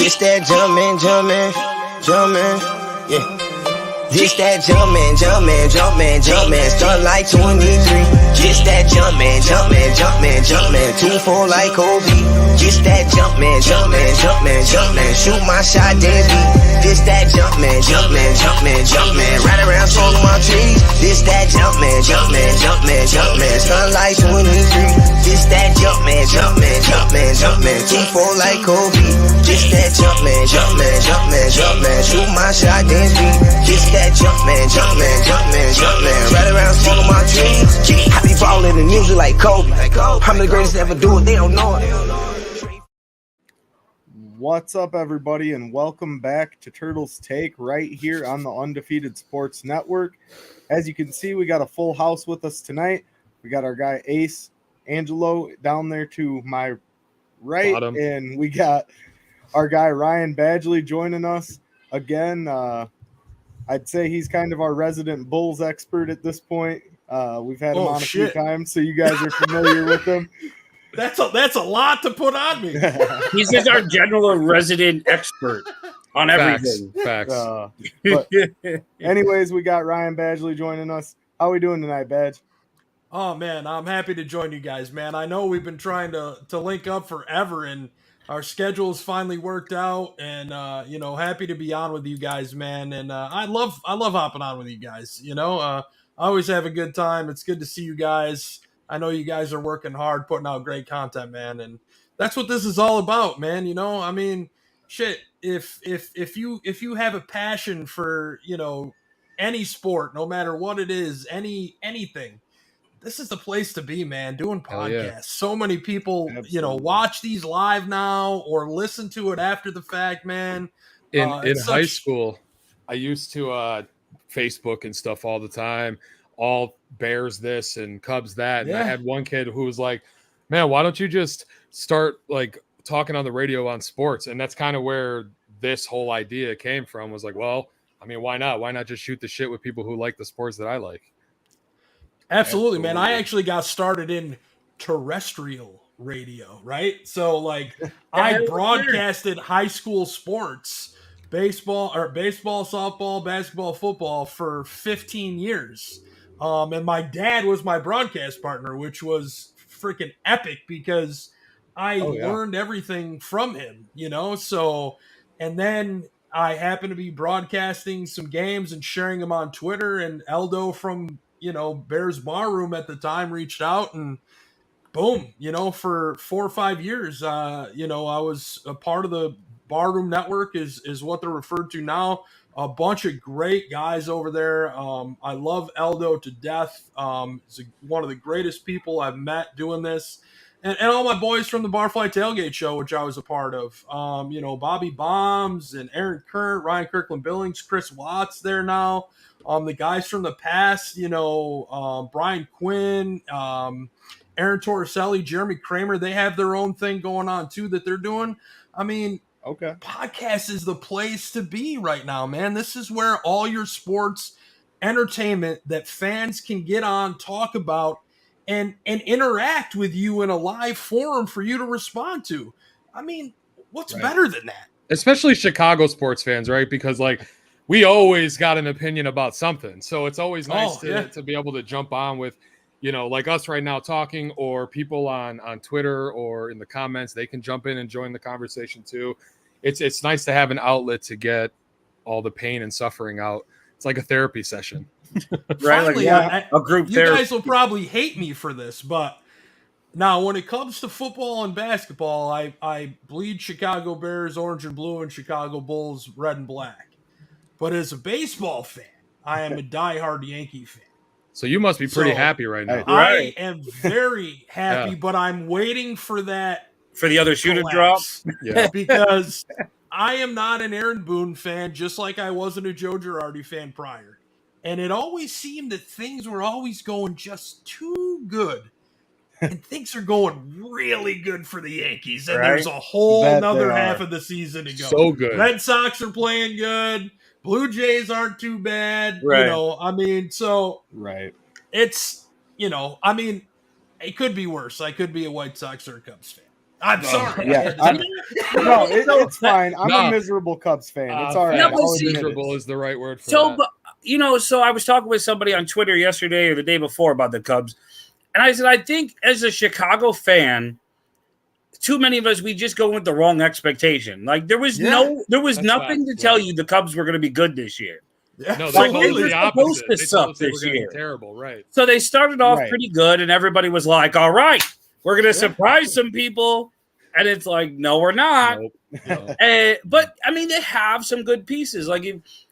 This that jumpin', yeah. This that jumpin', start like 23. This that jumpin', 2-4 like Kobe. This that jumpin', shoot my shot, then beat. This that jumpin', right around swing my trees. This that jumpin', start like 23. This that jumpin', 2-4 like Kobe. This that jumpin', shoot my shot, then beat. This that jumpin', right around swing my trees. I be ballin' in music like Kobe. I'm the greatest to ever do it, they don't know it. What's up, everybody, and welcome back to Turtles Take right here on the Undefeated Sports Network. As you can see, we got a full house with us tonight. We got our guy Ace Angelo down there to my right, Bottom. And we got our guy Ryan Badgley joining us again. I'd say he's kind of our resident Bulls expert at this point. We've had him on a few times, so you guys are familiar with him. That's a lot to put on me. He's just our general resident expert on everything. Facts. But anyways, we got Ryan Badgley joining us. How we doing tonight, Badge? Oh, man, I'm happy to join you guys, man. I know we've been trying to link up forever, and our schedules finally worked out, and, happy to be on with you guys, man. And I love hopping on with you guys, I always have a good time. It's good to see you guys. I know you guys are working hard, putting out great content, man, and that's what this is all about, man. I mean, shit. If you have a passion for any sport, no matter what it is, anything, this is the place to be, man. Doing podcasts. Yeah. So many people, Absolutely. Watch these live now or listen to it after the fact, man. In high school, I used to Facebook and stuff all the time. All Bears this and Cubs that. And I had one kid who was like, man, why don't you just start like talking on the radio on sports? And that's kind of where this whole idea came from, was like, well, I mean, why not? Why not just shoot the shit with people who like the sports that I like? Absolutely, man. I actually got started in terrestrial radio, right? So like I broadcasted high school sports, baseball, softball, basketball, football for 15 years. And my dad was my broadcast partner, which was freaking epic because I learned everything from him, So, and then I happened to be broadcasting some games and sharing them on Twitter, and Eldo from, Bears Barroom at the time reached out, and boom, for 4 or 5 years, I was a part of the Barroom Network is what they're referred to now. A bunch of great guys over there. I love Eldo to death. He's one of the greatest people I've met doing this. And all my boys from the Barfly Tailgate Show, which I was a part of. Bobby Bombs and Aaron Kurt, Ryan Kirkland-Billings, Chris Watts there now. The guys from the past, Brian Quinn, Aaron Torricelli, Jeremy Kramer, they have their own thing going on too that they're doing. I mean, podcast is the place to be right now, man. This is where all your sports entertainment that fans can get on, talk about, and interact with you in a live forum for you to respond to. I mean, what's better than that? Especially Chicago sports fans, right? Because like we always got an opinion about something. So it's always nice to be able to jump on with, like us right now talking, or people on Twitter or in the comments, they can jump in and join the conversation too. It's nice to have an outlet to get all the pain and suffering out. It's like a therapy session. Finally, a group you therapy. guys will probably hate me for this, but now when it comes to football and basketball, I bleed Chicago Bears orange and blue and Chicago Bulls red and black. But as a baseball fan, I am a diehard Yankee fan. So you must be pretty happy right now. I am very happy, but I'm waiting for that. For the other shoe to drop? Yeah. Because I am not an Aaron Boone fan, just like I wasn't a Joe Girardi fan prior. And it always seemed that things were always going just too good. And things are going really good for the Yankees. And there's a whole another half of the season to go. So good. Red Sox are playing good. Blue Jays aren't too bad. Right. It's, it could be worse. I could be a White Sox or a Cubs fan. I'm sorry. Yeah, it's fine. I'm a miserable Cubs fan. It's all right. No, but see, miserable is the right word for so, that. But, so I was talking with somebody on Twitter yesterday or the day before about the Cubs, and I said, I think as a Chicago fan, too many of us, we just go with the wrong expectation. Like there was nothing to tell you the Cubs were going to be good this year. Yeah. No, Like, they they were were the opposite. supposed to They suck told us they were this going to year. be terrible, right? So they started off pretty good, and everybody was like, all right, we're going to surprise some people. And it's like, no, we're not. Nope. But I mean, they have some good pieces. Like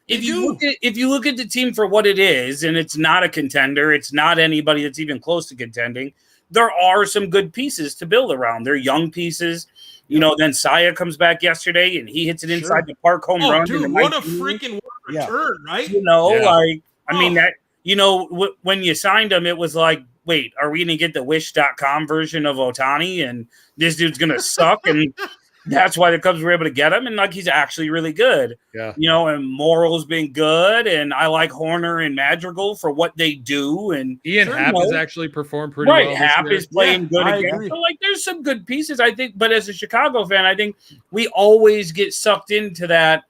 if you look at the team for what it is, and it's not a contender, it's not anybody that's even close to contending. There are some good pieces to build around. They're young pieces. Then Saya comes back yesterday and he hits it inside the park home run. Dude, what a freaking return, right? I mean that. When you signed him, it was like, wait, are we going to get the Wish.com version of Ohtani? And this dude's going to suck. And that's why the Cubs were able to get him. And like, he's actually really good. Yeah. And Morrow's been good. And I like Horner and Madrigal for what they do. And Ian Happ has actually performed pretty well. Happ is playing good again. Agree. So like, there's some good pieces, I think. But as a Chicago fan, I think we always get sucked into that.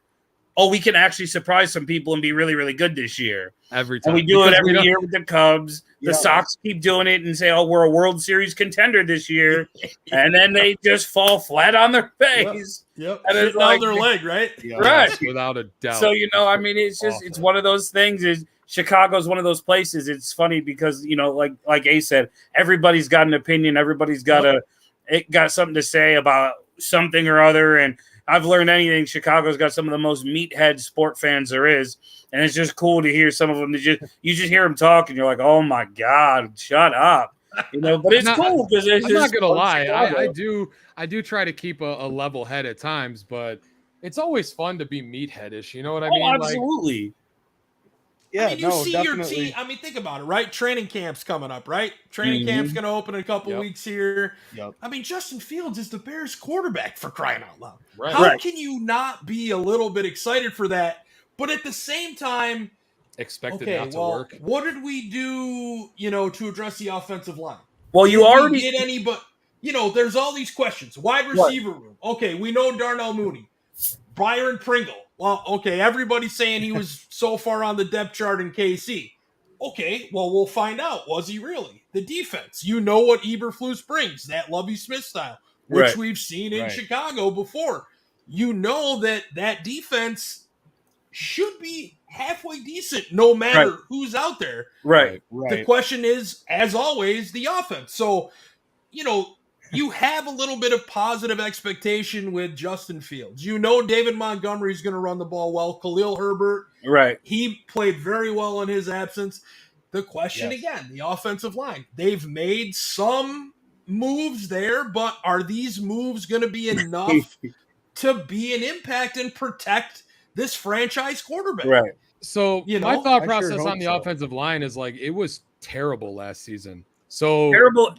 Oh, we can actually surprise some people and be really, really good this year. Every time. And we do it every year with the Cubs. The Sox keep doing it and say, oh, we're a World Series contender this year. And then they just fall flat on their face. Yep. And it's Sitting on their leg, right? Right. Yes, without a doubt. So, I mean, it's just, it's one of those things. Chicago's one of those places. It's funny because, like Ace said, everybody's got an opinion. Everybody's got got something to say about something or other. And I've learned anything. Chicago's got some of the most meathead sport fans there is, and it's just cool to hear some of them. You just hear them talk, and you're like, "Oh my god, shut up!" But it's cool because I'm not gonna lie. I do try to keep a level head at times, but it's always fun to be meatheadish. You know what I mean? Absolutely. I mean, you see definitely. Your team. I mean, think about it, right? Training camp's coming up, right? Training camp's going to open in a couple weeks here. Yep. I mean, Justin Fields is the Bears quarterback, for crying out loud. Right. How can you not be a little bit excited for that? But at the same time, expect it not to work. What did we do, to address the offensive line? Well, you already get any, but there's all these questions. Wide receiver room. Okay, we know Darnell Mooney, Byron Pringle. Well, okay, everybody's saying he was so far on the depth chart in KC. Okay, well, we'll find out. Was he really? The defense. You know what Eberflus brings, that Lovie Smith style, which we've seen in Chicago before. You know that defense should be halfway decent no matter who's out there. Right. The question is, as always, the offense. So, you have a little bit of positive expectation with Justin Fields. David Montgomery's going to run the ball well. Khalil Herbert, he played very well in his absence. The question again, the offensive line. They've made some moves there, but are these moves going to be enough to be an impact and protect this franchise quarterback? Right. So my thought process on the offensive line is like, it was terrible last season. So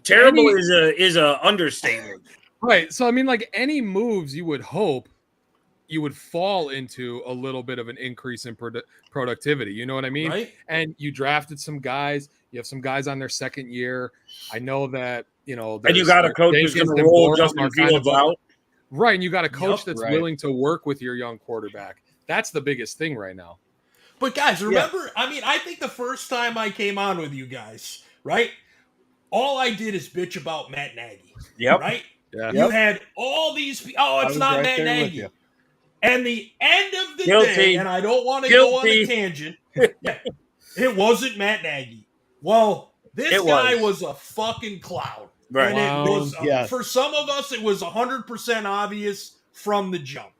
terrible is a understatement. Right. So I mean, like, any moves you would hope you would fall into a little bit of an increase in productivity. You know what I mean? Right. And you drafted some guys. You have some guys on their second year. I know that, and you got a coach who's going to roll Justin Fields out. Right. And you got a coach that's willing to work with your young quarterback. That's the biggest thing right now. But guys, remember, I mean, I think the first time I came on with you guys, right? All I did is bitch about Matt Nagy. Yep. Right? Yeah. You had all these. It's not Matt Nagy. And the end of the day, and I don't want to go on a tangent. It wasn't Matt Nagy. Well, this guy was a fucking clown. Right. And it was for some of us, it was 100% obvious from the jump.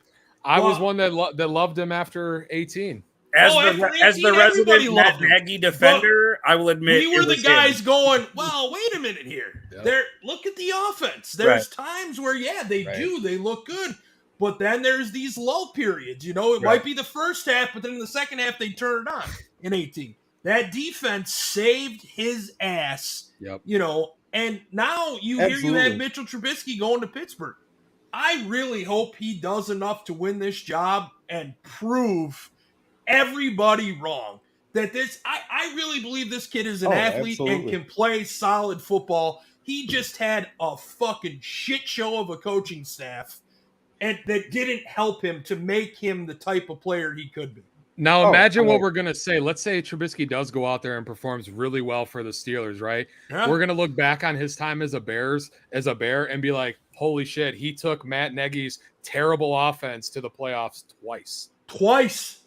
I was one that loved him after 18. As the resident Matt Nagy defender, I will admit we were the guys going, well, wait a minute here. Yep. Look at the offense. There's times where, they look good. But then there's these lull periods. It might be the first half, but then in the second half, they turn it on in 18. That defense saved his ass, and now you have Mitchell Trubisky going to Pittsburgh. I really hope he does enough to win this job and prove everybody wrong. That I really believe this kid is an athlete and can play solid football. he just had a fucking shit show of a coaching staff, and that didn't help him to make him the type of player he could be. Now imagine what we're going to say. Let's say Trubisky does go out there and performs really well for the Steelers, right? Yeah. We're going to look back on his time as a Bear and be like, holy shit, he took Matt Nagy's terrible offense to the playoffs twice.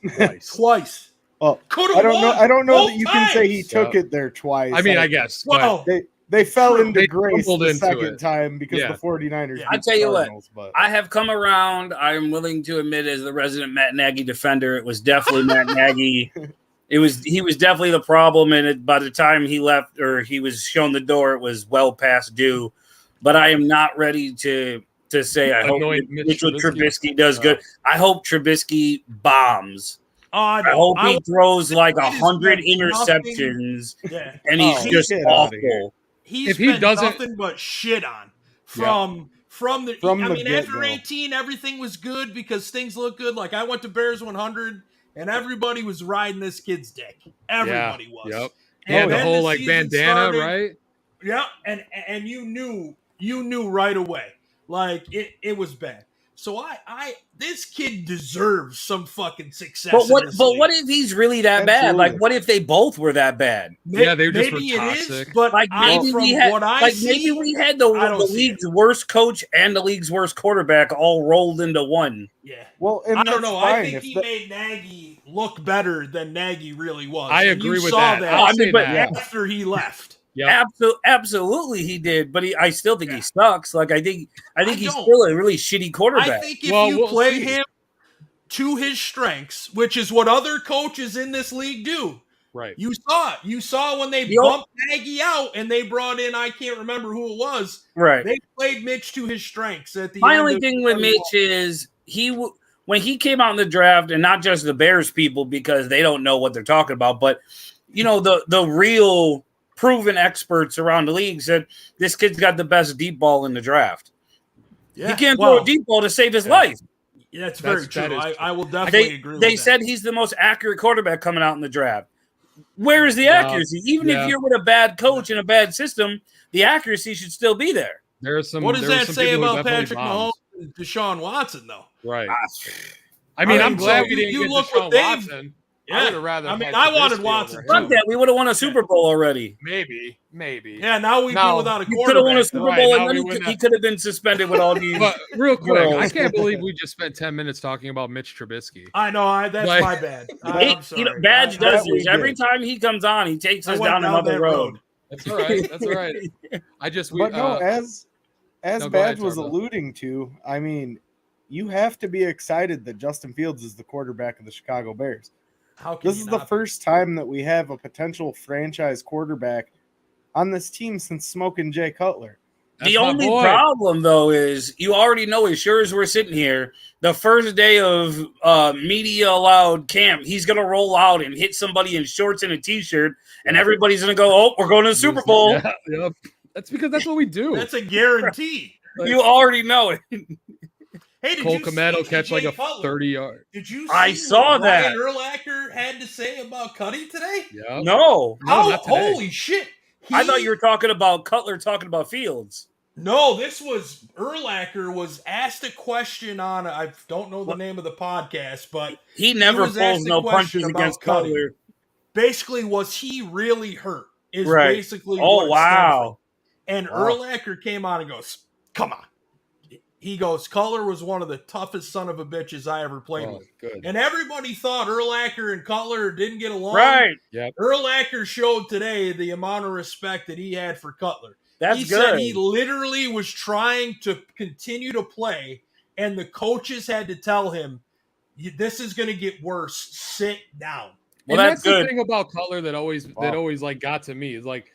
Well, I don't know that you can say he took it there twice. I mean, I guess. Well, they fell into They grace the into second it. time because the 49ers. I tell you what, but I have come around. I'm willing to admit, as the resident Matt Nagy defender, it was definitely Matt Nagy. He was definitely the problem, and by the time he left or he was shown the door, it was well past due. But I am not ready to say I hope Mitchell Trubisky does good. I hope Trubisky bombs. I hope he throws like 100 interceptions, and he's just awful. He's been nothing but shit on from the after 18, everything was good because things look good. Like I went to Bears 100, and everybody was riding this kid's dick. Everybody was. Yep. And the whole like bandana, started, right? Yeah, and you knew right away. Like it was bad. So this kid deserves some fucking success. But what if he's really that bad? Like, what if they both were that bad? Yeah, they just were maybe toxic. it is, but like maybe we had the league's worst coach and the league's worst quarterback all rolled into one. Yeah. Well, and I don't know. Fine. I think he made Nagy look better than Nagy really was. I agree with that. After he left. Yeah, absolutely he did, but I still think he sucks. Like I think he's still a really shitty quarterback. I think if you play him to his strengths, which is what other coaches in this league do. Right. You saw it. You saw when they bumped Nagy out and they brought in, I can't remember who it was. Right. They played Mitch to his strengths at the My end. only thing with Mitch is when he came out in the draft, and not just the Bears people because they don't know what they're talking about, but the real proven experts around the league said this kid's got the best deep ball in the draft. Yeah. He can't throw a deep ball to save his life. Yeah, that's very true. I will definitely agree with that. They said he's the most accurate quarterback coming out in the draft. Where is the accuracy? Even if you're with a bad coach and a bad system, the accuracy should still be there. What does that say about Patrick Mahomes and Deshaun Watson, though? Right. I mean, I'm glad we didn't get Deshaun Watson. Yeah. I would have rather. I wanted Watson. Fuck that. We would have won a Super Bowl already. Maybe. Yeah, now we've been without a quarterback. You could have won a Super Bowl, and then he could have been suspended with all these. But real quick, I can't believe we just spent 10 minutes talking about Mitch Trubisky. I know. That's my bad. I'm sorry. Badge does this. Every time he comes on, he takes us down another road. That's all right. That's all right. As Badge was alluding to, I mean, you have to be excited that Justin Fields is the quarterback of the Chicago Bears. This is the first time that we have a potential franchise quarterback on this team since Smoking Jay Cutler. The only problem, though, is you already know, as sure as we're sitting here, the first day of media allowed camp, he's going to roll out and hit somebody in shorts and a T-shirt, and everybody's going to go, oh, we're going to the Super Bowl. Yeah. That's because that's what we do. That's a guarantee. You already know it. Hey, did Cole Kmet will catch like a 30-yard. Did you see I saw that. Ryan Urlacher had to say about Cuddy today? Yeah. No, holy shit. I thought you were talking about Cutler talking about Fields. No, this was Urlacher was asked a question on, I don't know the name of the podcast, but he never pulls no punches against Cutler. Basically, was he really hurt? Is right. Basically oh, wow. And Urlacher came on and goes, come on. He goes, Cutler was one of the toughest son of a bitches I ever played with. Good. And everybody thought Urlacher and Cutler didn't get along. Right. Yep. Urlacher showed today the amount of respect that he had for Cutler. That's he good. Said he literally was trying to continue to play, and the coaches had to tell him, this is going to get worse. Sit down. Well, that's good. The thing about Cutler that always like got to me is like,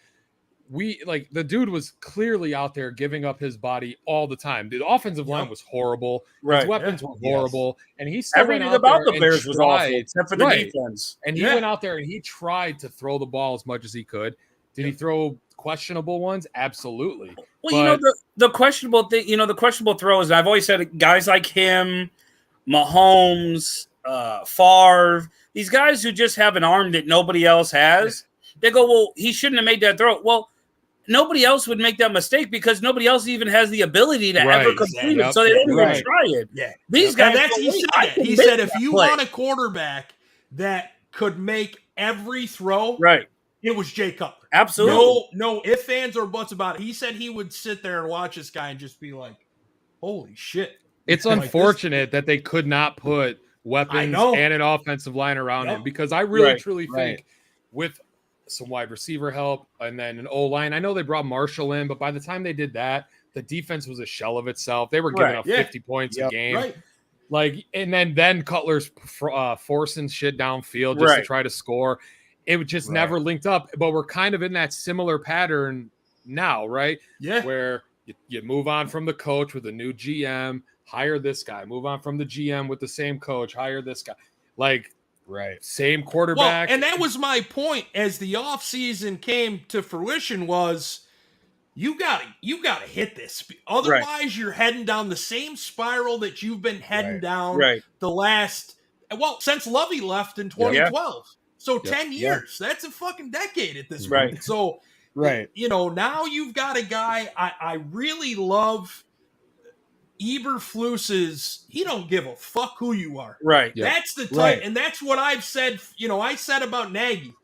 the dude was clearly out there giving up his body all the time. The offensive line was horrible. Right. His weapons were horrible. And he still everything went out about there the Bears was awful, except for the right. defense. And he went out there and he tried to throw the ball as much as he could. Did he throw questionable ones? Absolutely. Well, the questionable thing, the questionable throws, I've always said guys like him, Mahomes, Favre, these guys who just have an arm that nobody else has, they go, well, he shouldn't have made that throw. Well, nobody else would make that mistake because nobody else even has the ability to ever complete it. So they don't even try it. Yeah. These guys, he said if you want a quarterback that could make every throw, it was Jay Cutler. Absolutely. No ifs, ands, or buts about it. He said he would sit there and watch this guy and just be like, holy shit. It's unfortunate that they could not put weapons and an offensive line around him, because I really truly think with some wide receiver help and then an O-line, I know they brought Marshall in, but by the time they did that, the defense was a shell of itself. They were giving up 50 points a game. Like, and then Cutler's forcing shit downfield just to try to score. It just never linked up, but we're kind of in that similar pattern now, right? Yeah. Where you move on from the coach with a new GM, hire this guy, move on from the GM with the same coach, hire this guy. Like, same quarterback. Well, and that was my point as the offseason came to fruition was you gotta hit this. Otherwise, you're heading down the same spiral that you've been heading down the last, since Lovey left in 2012. So 10 years. That's a fucking decade at this point. So, now you've got a guy I really love. Eberflus's, he don't give a fuck who you are. That's the type, and that's what I've said. I said about Nagy.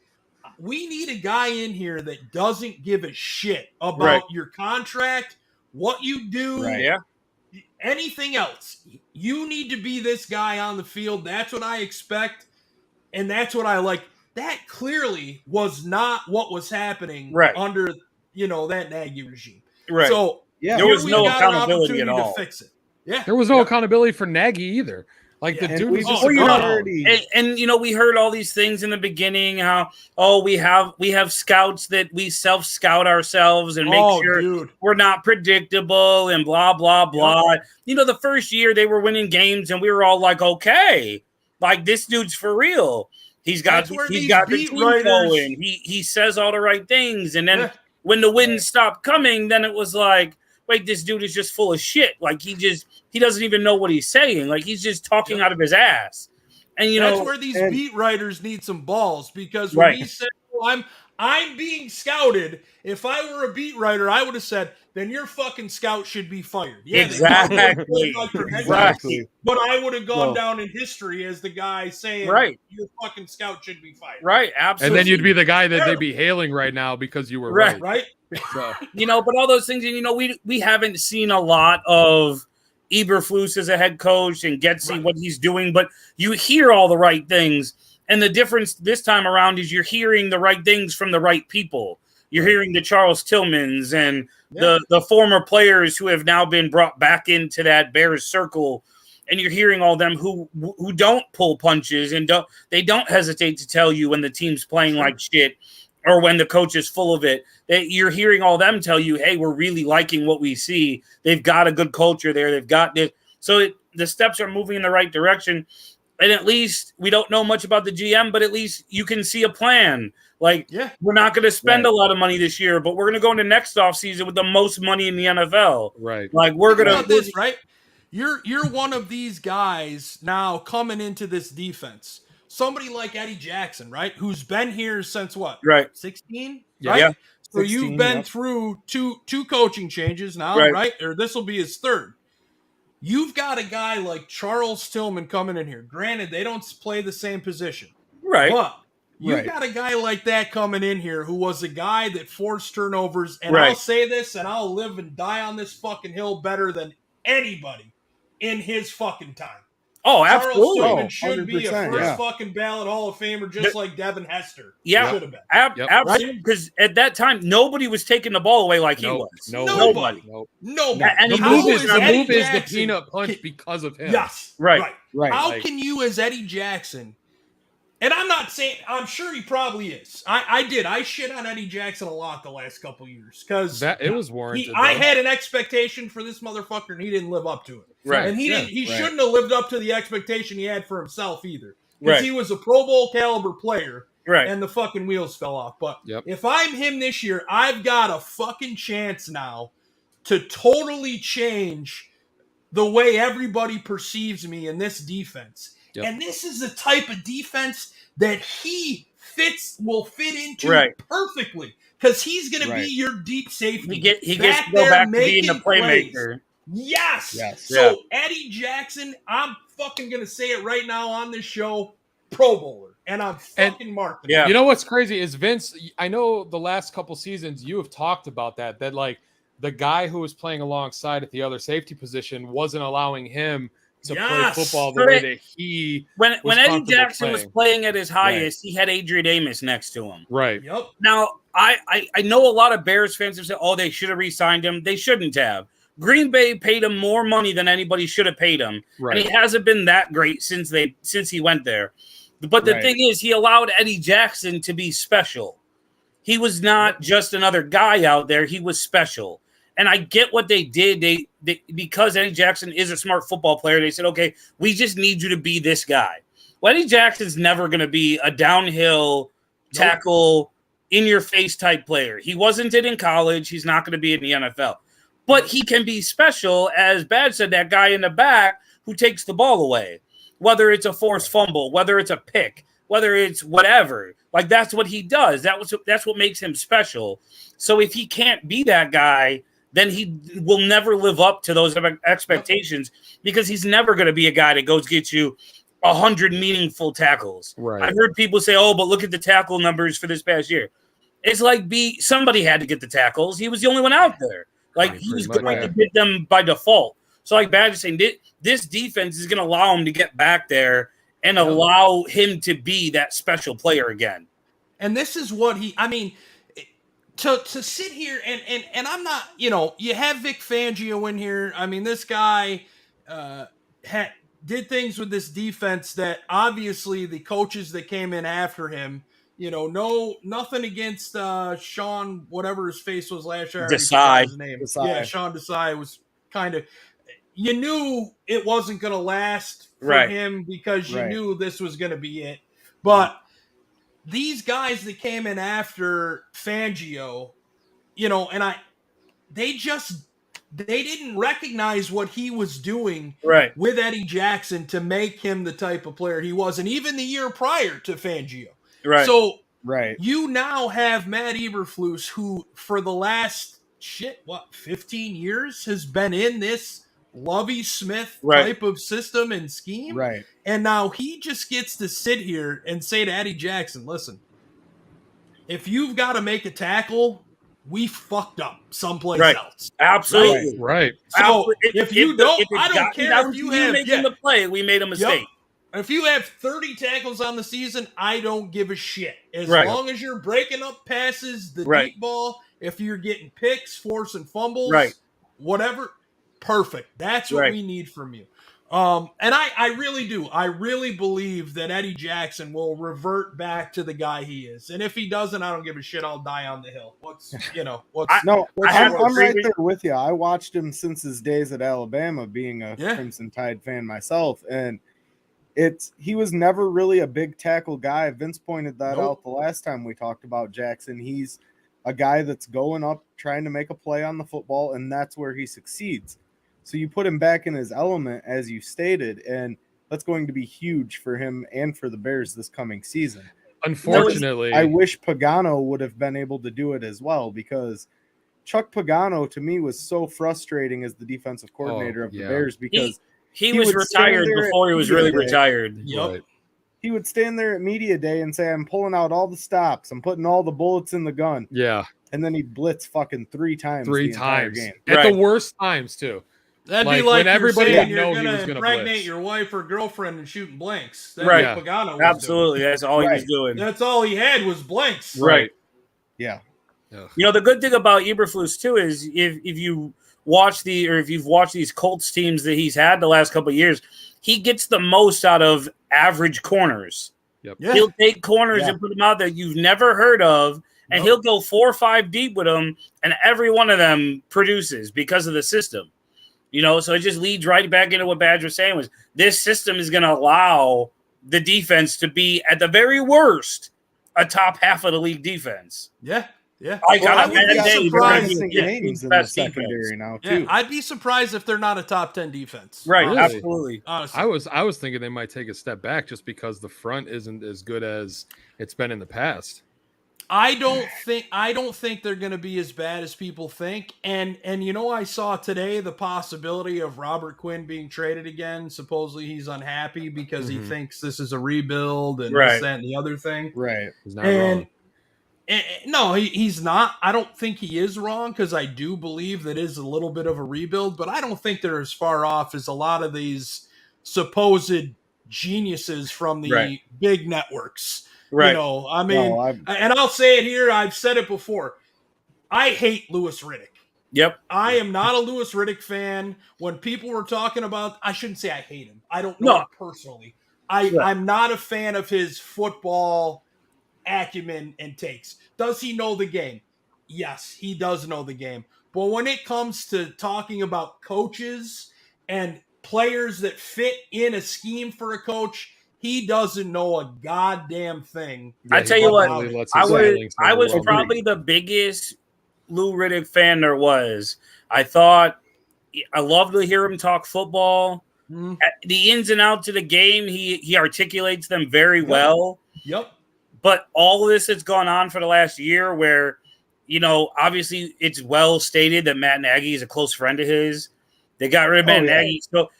We need a guy in here that doesn't give a shit about your contract, what you do, anything else. You need to be this guy on the field. That's what I expect, and that's what I like. That clearly was not what was happening under that Nagy regime. So. Yeah, there was no accountability at all. To fix it. Yeah, there was no accountability for Nagy either. Like the dude was just we heard all these things in the beginning. How we have scouts that we self-scout ourselves and make sure we're not predictable and blah blah blah. The first year they were winning games and we were all like, okay, like this dude's for real. He's got the team going. He says all the right things, and then when the wins stopped coming, then it was like, wait, this dude is just full of shit. Like he doesn't even know what he's saying. Like he's just talking out of his ass. And that's where these beat writers need some balls, because when he said, I'm being scouted, if I were a beat writer, I would have said, then your fucking scout should be fired. Yeah, exactly. But I would have gone down in history as the guy saying, your fucking scout should be fired. Right, absolutely. And then you'd be the guy that they'd be hailing right now because you were right. So. But all those things, and we haven't seen a lot of Eberflus as a head coach and Getsy what he's doing, but you hear all the right things, and the difference this time around is you're hearing the right things from the right people. You're hearing the Charles Tillmans and the former players who have now been brought back into that Bears circle, and you're hearing all them who don't pull punches and don't hesitate to tell you when the team's playing like shit. Or when the coach is full of it, you're hearing all them tell you, hey, we're really liking what we see. They've got a good culture there. They've got this. So the steps are moving in the right direction. And at least we don't know much about the GM, but at least you can see a plan. Like, we're not going to spend a lot of money this year, but we're going to go into next offseason with the most money in the NFL. Right. Like, we're going to this, right? You're one of these guys now coming into this defense. Somebody like Eddie Jackson, right? Who's been here since what? 16? Right? Yeah. So 16, you've been through two coaching changes now, right? Or this will be his third. You've got a guy like Charles Tillman coming in here. Granted, they don't play the same position. Right. But you've got a guy like that coming in here who was a guy that forced turnovers. And I'll say this, and I'll live and die on this fucking hill better than anybody in his fucking time. Oh, absolutely. Charles Tillman should be a first fucking ballot Hall of Famer, just like Devin Hester. Yeah, should have been. Absolutely. Because at that time, nobody was taking the ball away like he was. Nobody. And the move is the peanut punch because of him. Yes. Right. How can you, as Eddie Jackson, and I'm not saying, I'm sure he probably is. I shit on Eddie Jackson a lot the last couple of years because it was warranted. I had an expectation for this motherfucker and he didn't live up to it. Right. And he shouldn't have lived up to the expectation he had for himself either. Because he was a Pro Bowl caliber player. Right. And the fucking wheels fell off. But if I'm him this year, I've got a fucking chance now to totally change the way everybody perceives me in this defense. Yep. And this is the type of defense that he will fit into perfectly, because he's going to be your deep safety. He gets to go back to being the playmaker. Yes. So Eddie Jackson, I'm fucking going to say it right now on this show, Pro Bowler. And I'm fucking marking it. You know what's crazy is, Vince, I know the last couple seasons you have talked about that like the guy who was playing alongside at the other safety position wasn't allowing him to play football the way that he when Eddie Jackson was playing at his highest, he had Adrian Amos next to him. Right. Yep. Now, I know a lot of Bears fans have said, oh, they should have re-signed him. They shouldn't have. Green Bay paid him more money than anybody should have paid him. Right. And he hasn't been that great since he went there. But the thing is, he allowed Eddie Jackson to be special. He was not just another guy out there. He was special. And I get what they did. They because Eddie Jackson is a smart football player, they said, okay, we just need you to be this guy. Well, Eddie Jackson's never going to be a downhill tackle, in-your-face type player. He wasn't it in college. He's not going to be in the NFL. But he can be special, as Bad said, that guy in the back who takes the ball away. Whether it's a forced fumble, whether it's a pick, whether it's whatever. Like, that's what he does. That's what makes him special. So if he can't be that guy, then he will never live up to those expectations, because he's never going to be a guy that goes get you 100 meaningful tackles. Right. I've heard people say, oh, but look at the tackle numbers for this past year. It's like somebody had to get the tackles. He was the only one out there. Like, he was going to get them by default. So like Badger's saying, this defense is going to allow him to get back there and allow him to be that special player again. And this is what to sit here and I'm not, you have Vic Fangio in here. I mean, this guy did things with this defense that obviously the coaches that came in after him, nothing against Sean, whatever his face was last year. Desai. His name. Yeah, Sean Desai was kind of, you knew it wasn't going to last for him, because you knew this was going to be it. But these guys that came in after Fangio, they didn't recognize what he was doing with Eddie Jackson to make him the type of player he was. And even the year prior to Fangio. Right. So you now have Matt Eberflus, who for the last 15 years has been in this Lovie Smith type of system and scheme. Right. And now he just gets to sit here and say to Eddie Jackson, listen, if you've got to make a tackle, we fucked up someplace else. Absolutely. Right. So if you don't, I don't care if you have making the play, we made a mistake. Yep. If you have 30 tackles on the season, I don't give a shit. As long as you're breaking up passes, the deep ball, if you're getting picks, forcing fumbles, whatever, perfect. That's what we need from you. And I really do. I really believe that Eddie Jackson will revert back to the guy he is. And if he doesn't, I don't give a shit. I'll die on the hill. I'm right there with you. I watched him since his days at Alabama, being a Crimson Tide fan myself. And he was never really a big tackle guy. Vince pointed that out the last time we talked about Jackson. He's a guy that's going up, trying to make a play on the football, and that's where he succeeds. So you put him back in his element, as you stated, and that's going to be huge for him and for the Bears this coming season. Unfortunately, I wish Pagano would have been able to do it as well, because Chuck Pagano, to me, was so frustrating as the defensive coordinator of the Bears, because he was retired before he was really retired. Yep. He would stand there at media day and say, I'm pulling out all the stops. I'm putting all the bullets in the gun. Yeah. And then he'd blitz fucking three times. Game. At the worst times, too. That'd be like when everybody saying know you're he was going to impregnate your wife or girlfriend and shooting blanks. That's what Pagano was Absolutely. doing. That's all he was doing. That's all he had was blanks. Right. Yeah. The good thing about Eberflus, too, is if you've watched these Colts teams that he's had the last couple of years, he gets the most out of average corners. Yep. Yeah. He'll take corners and put them out there you've never heard of, and he'll go 4 or 5 deep with them, and every one of them produces because of the system. So it just leads right back into what Badger was saying, was this system is going to allow the defense to be, at the very worst, a top half of the league defense. Yeah. Yeah, I got a bad day. Names in the secondary now too. Yeah, I'd be surprised if they're not a top 10 defense. Right, Really? absolutely. Honestly. I was thinking they might take a step back just because the front isn't as good as it's been in the past. I don't think they're going to be as bad as people think. And I saw today the possibility of Robert Quinn being traded again. Supposedly he's unhappy because he thinks this is a rebuild and this, that, and the other thing. Right. He's not wrong. No, he's not. I don't think he is wrong because I do believe that is a little bit of a rebuild, but I don't think they're as far off as a lot of these supposed geniuses from the big networks. Right. And I'll say it here. I've said it before. I hate Louis Riddick. Yep. I am not a Louis Riddick fan. When people were talking about, I shouldn't say I hate him. I don't know him personally. I'm not a fan of his football acumen and takes. Does he know the game? Yes, he does know the game. But when it comes to talking about coaches and players that fit in a scheme for a coach, he doesn't know a goddamn thing. I tell you what, I was probably the biggest Lou Riddick fan there was. I love to hear him talk football. The ins and outs of the game, he articulates them very well. Yep. But all of this has gone on for the last year where, obviously it's well stated that Matt Nagy is a close friend of his. They got rid of Matt Nagy. So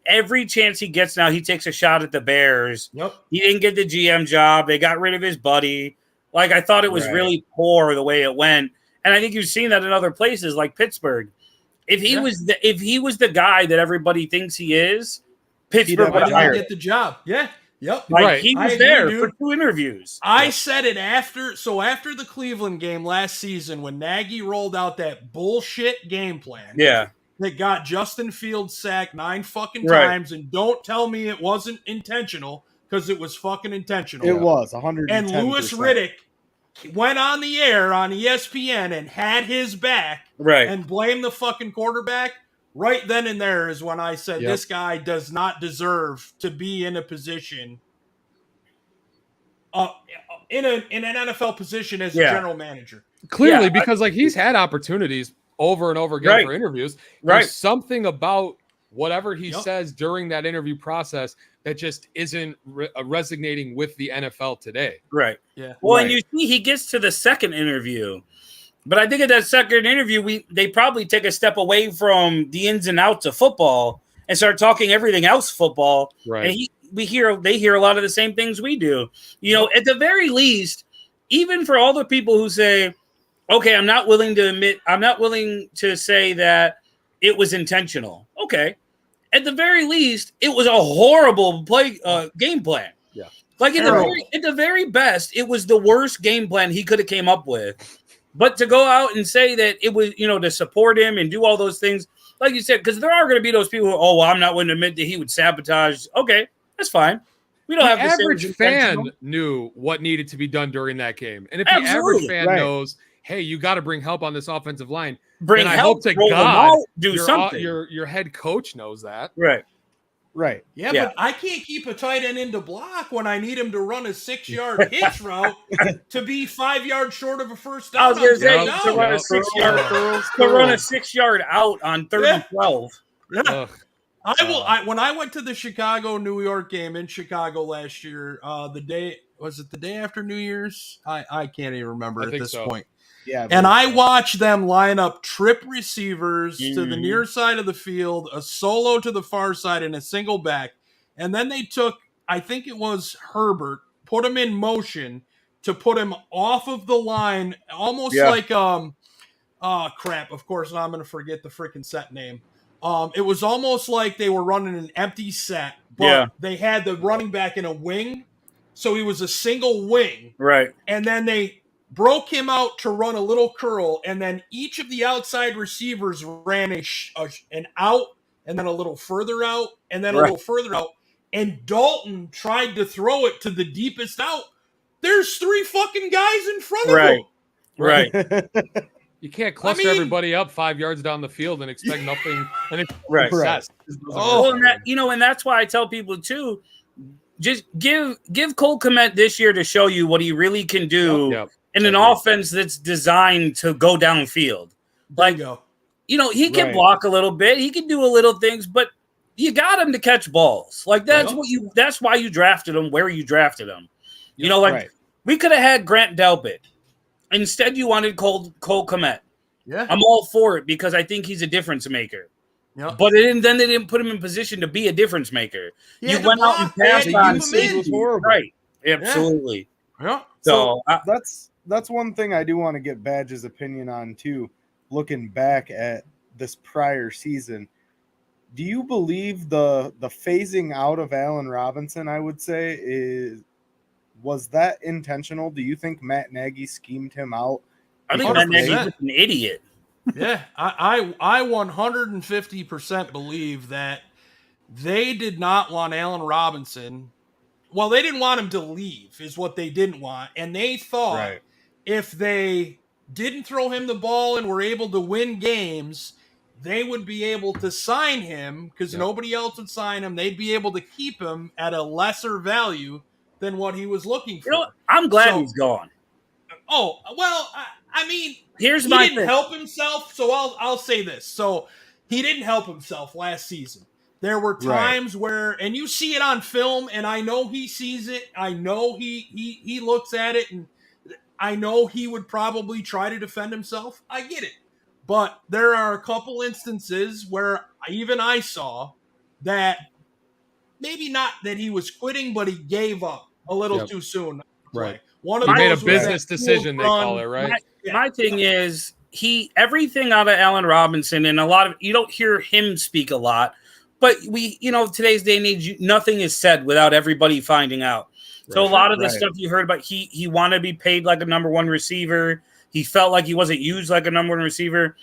every chance he gets now, he takes a shot at the Bears. Yep. He didn't get the GM job. They got rid of his buddy. Like, I thought it was really poor the way it went. And I think you've seen that in other places like Pittsburgh. If he was the guy that everybody thinks he is, Pittsburgh would get the job. Yeah. Yep. He was there for 2 interviews. I said it after the Cleveland game last season when Nagy rolled out that bullshit game plan. Yeah. That got Justin Fields sacked 9 fucking times, and don't tell me it wasn't intentional because it was fucking intentional. It was 110%. And Louis Riddick went on the air on ESPN and had his back and blamed the fucking quarterback. Right then and there is when I said this guy does not deserve to be in a position, in an NFL position as a general manager. Clearly, because he's had opportunities over and over again for interviews. There's something about whatever he says during that interview process that just isn't resonating with the NFL today. Right. Yeah. Well, and you see, he gets to the second interview. But I think at that second interview, they probably take a step away from the ins and outs of football and start talking everything else football. Right. And they hear a lot of the same things we do. At the very least, even for all the people who say, okay, I'm not willing to say that it was intentional. Okay. At the very least, it was a horrible game plan. Yeah. Like at the very best, it was the worst game plan he could have came up with. But to go out and say that it was, to support him and do all those things, like you said, because there are going to be those people who, I'm not willing to admit that he would sabotage. Okay, that's fine. We don't have to say average fan knew what needed to be done during that game. And if the average fan knows, hey, you got to bring help on this offensive line, then I hope to God your head coach knows that. Right. Yeah, but I can't keep a tight end into block when I need him to run a 6-yard hitch route to be 5 yards short of a first down. I was going to say, to run a 6-yard out on 3rd and 12. Yeah. When I went to the Chicago-New York game in Chicago last year, the day after New Year's? I can't even remember at this point. Yeah, and I watched them line up trip receivers to the near side of the field, a solo to the far side, and a single back. And then they took, I think it was Herbert, put him in motion to put him off of the line, almost like Of course, now I'm going to forget the freaking set name. It was almost like they were running an empty set, but they had the running back in a wing, so he was a single wing. Right. And then they broke him out to run a little curl, and then each of the outside receivers ran an out, and then a little further out, and then a little further out. And Dalton tried to throw it to the deepest out. There's 3 fucking guys in front of him. Right. You can't cluster everybody up 5 yards down the field and expect nothing. And success. And that's why I tell people too, just give Cole Kmet this year to show you what he really can do. in an offense that's designed to go downfield. Like, he can block a little bit. He can do a little things, but you got him to catch balls. Like, that's why you drafted him where you drafted him. We could have had Grant Delpit. Instead, you wanted Cole Kmet. Yeah. I'm all for it because I think he's a difference maker. Yeah. But then they didn't put him in position to be a difference maker. You went out and passed on safety. Right. Absolutely. Yeah. So that's one thing I do want to get Badge's opinion on too. Looking back at this prior season, do you believe the phasing out of Allen Robinson, I would say, was that intentional? Do you think Matt Nagy schemed him out? I think Matt Nagy's just an idiot. Yeah, I 150% believe that they did not want Allen Robinson. Well, they didn't want him to leave, is what they didn't want. And they thought if they didn't throw him the ball and were able to win games, they would be able to sign him because nobody else would sign him. They'd be able to keep him at a lesser value than what he was looking for. I'm glad he's gone. Oh, well, I mean, he didn't help himself, so I'll say this. So he didn't help himself last season. There were times where, and you see it on film, and I know he sees it. I know he looks at it, and I know he would probably try to defend himself. I get it. But there are a couple instances where even I saw that maybe not that he was quitting, but he gave up a little too soon. Right. One of he made a those business decision, they call it, right? My thing is everything out of Allen Robinson, and a lot of you don't hear him speak a lot, but today's day and age, nothing is said without everybody finding out. So a lot of the stuff you heard about, he wanted to be paid like a number one receiver. He felt like he wasn't used like a number one receiver.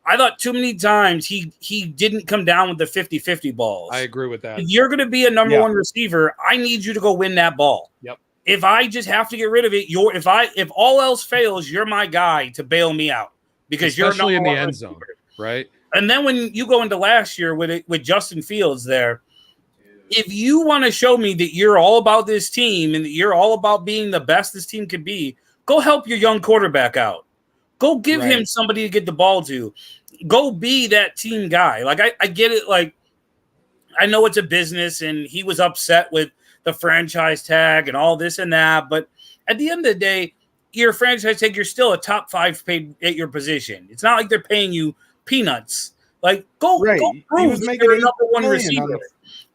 I thought too many times he didn't come down with the 50-50 balls. I agree with that. If you're going to be a number one receiver, I need you to go win that ball. Yep. If I just have to get rid of it, if all else fails, you're my guy to bail me out because especially you're in the end zone, right? And then when you go into last year with Justin Fields there, if you want to show me that you're all about this team and that you're all about being the best this team can be, go help your young quarterback out. Go give him somebody to get the ball to. Go be that team guy. Like I get it. Like I know it's a business, and he was upset with the franchise tag and all this and that. But at the end of the day, you're a franchise tag. You're still a top 5 paid at your position. It's not like they're paying you peanuts. Like go prove that you're a number one receiver.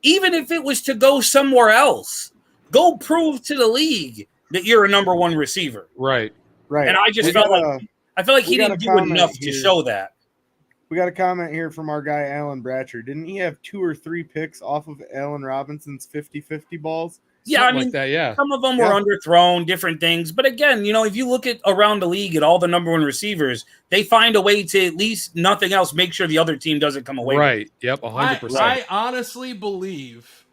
Even if it was to go somewhere else, go prove to the league that you're a number one receiver. Right. And I just felt like he didn't do enough to show that. We got a comment here from our guy, Alan Bratcher. Didn't he have 2 or 3 picks off of Allen Robinson's 50-50 balls? Yeah, something like that, some of them were underthrown, different things. But again, if you look at around the league at all the number one receivers, they find a way to at least nothing else make sure the other team doesn't come away. Right. Yep, 100%. I honestly believe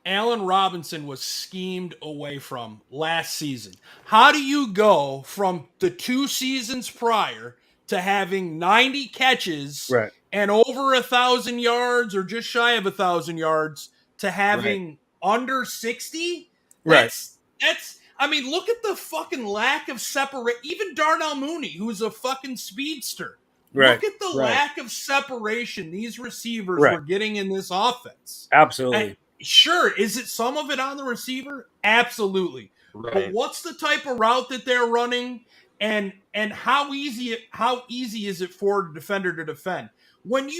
Allen Robinson was schemed away from last season. How do you go from the 2 seasons prior to having 90 catches and over 1,000 yards or just shy of 1,000 yards to having under 60? That's I mean, look at the fucking lack of separation. Even Darnell Mooney, who's a fucking speedster. Look at the lack of separation these receivers were getting in this offense. Absolutely. And sure, is it some of it on the receiver? Absolutely. But what's the type of route that they're running? And how easy is it for a defender to defend? When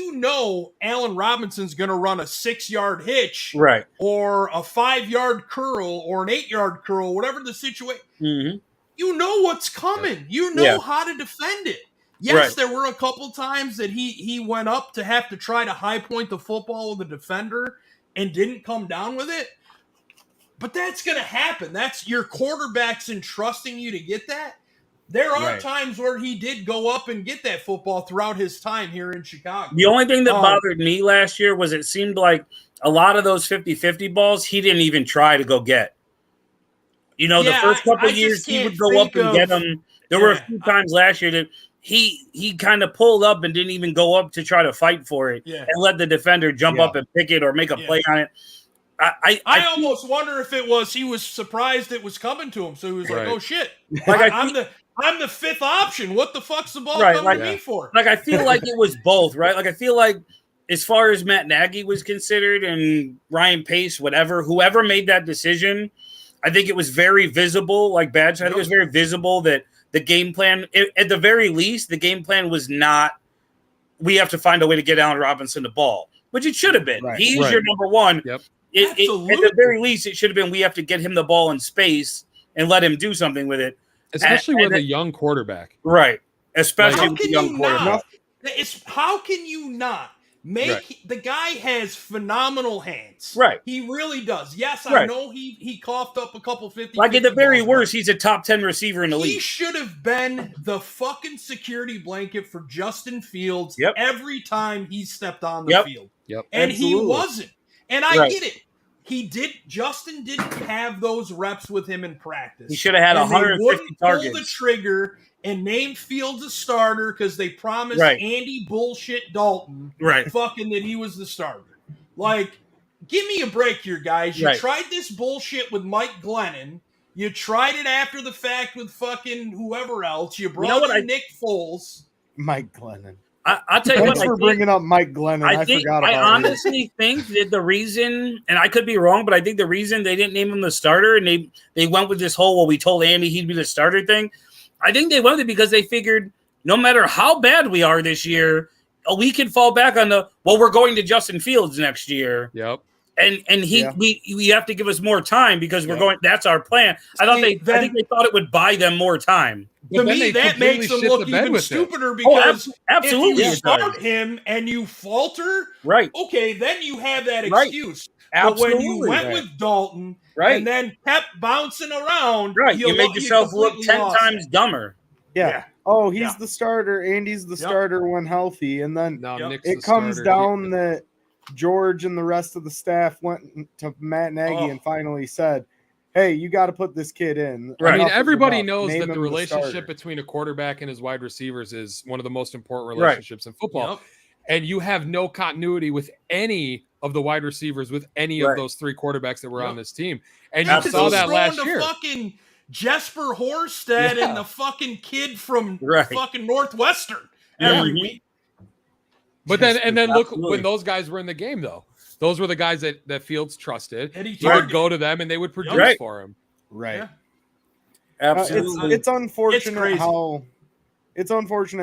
Allen Robinson's going to run a 6-yard hitch or a 5-yard curl or an 8-yard curl, whatever the situation, you know what's coming. You know how to defend it. Yes, there were a couple times that he went up to have to try to high point the football with the defender and didn't come down with it. But that's going to happen. That's your quarterback's entrusting you to get that. There are times where he did go up and get that football throughout his time here in Chicago. The only thing that bothered me last year was it seemed like a lot of those 50-50 balls he didn't even try to go get. The first couple of years he would go up and get them. There were a few times last year that he kind of pulled up and didn't even go up to try to fight for it and let the defender jump up and pick it or make a play on it. I almost wonder if it was he was surprised it was coming to him, so he was like, "Oh shit, like I'm the fifth option. What the fuck's the ball Right, coming like- to me for?" Like I feel like it was both, right? Like I feel like as far as Matt Nagy was considered and Ryan Pace, whoever made that decision, I think it was very visible. Like Badge, I think it was very visible that the game plan, at the very least, the game plan was not. We have to find a way to get Allen Robinson the ball, which it should have been. Right. He's your number one. Yep. At the very least, it should have been we have to get him the ball in space and let him do something with it. Especially with a young quarterback. Right. Especially How with can the young you quarterback. not? How can you not make the guy has phenomenal hands? Right. He really does. Yes, I know he coughed up a couple 50. Like at the very balls, worst, he's a top 10 receiver in the he league. should have been the fucking security blanket for Justin Fields Yep. every time he stepped on the field. Yep. And Absolutely. he wasn't. And I get it. Justin didn't have those reps with him in practice. He should have had And they 150 wouldn't targets. Pull the trigger and name Fields a starter because they promised Andy bullshit Dalton fucking that he was the starter. Like, give me a break here, guys. You tried this bullshit with Mike Glennon. You tried it after the fact with fucking whoever else. You brought in Nick Foles. Mike Glennon. I'll tell you Thanks what. for bringing up Mike Glennon. I forgot about I honestly think that the reason, and I could be wrong, but I think the reason they didn't name him the starter and they went with this whole, well, we told Andy he'd be the starter thing. I think they went with it because they figured no matter how bad we are this year, we can fall back on we're going to Justin Fields next year. Yep. And we have to give us more time because we're going. That's our plan. I think they thought it would buy them more time. To me, that makes them look even stupider because absolutely, if you start him and you falter, okay, then you have that excuse. Absolutely. But when you went with Dalton and then kept bouncing around, you made yourself look 10 times dumber. Yeah. Oh, he's the starter. Andy's the starter when healthy. And then it comes down that George and the rest of the staff went to Matt Nagy and finally said, hey, you got to put this kid in. I mean, everybody knows that the relationship between a quarterback and his wide receivers is one of the most important relationships in football. Yep. And you have no continuity with any of the wide receivers, with any of those three quarterbacks that were on this team. And you saw that last year. Fucking Jesper Horsted and the fucking kid from fucking Northwestern every week. But then look, when those guys were in the game, though, those were the guys that Fields trusted. He would go to them and they would produce for him. Right. Yeah. Absolutely. It's unfortunate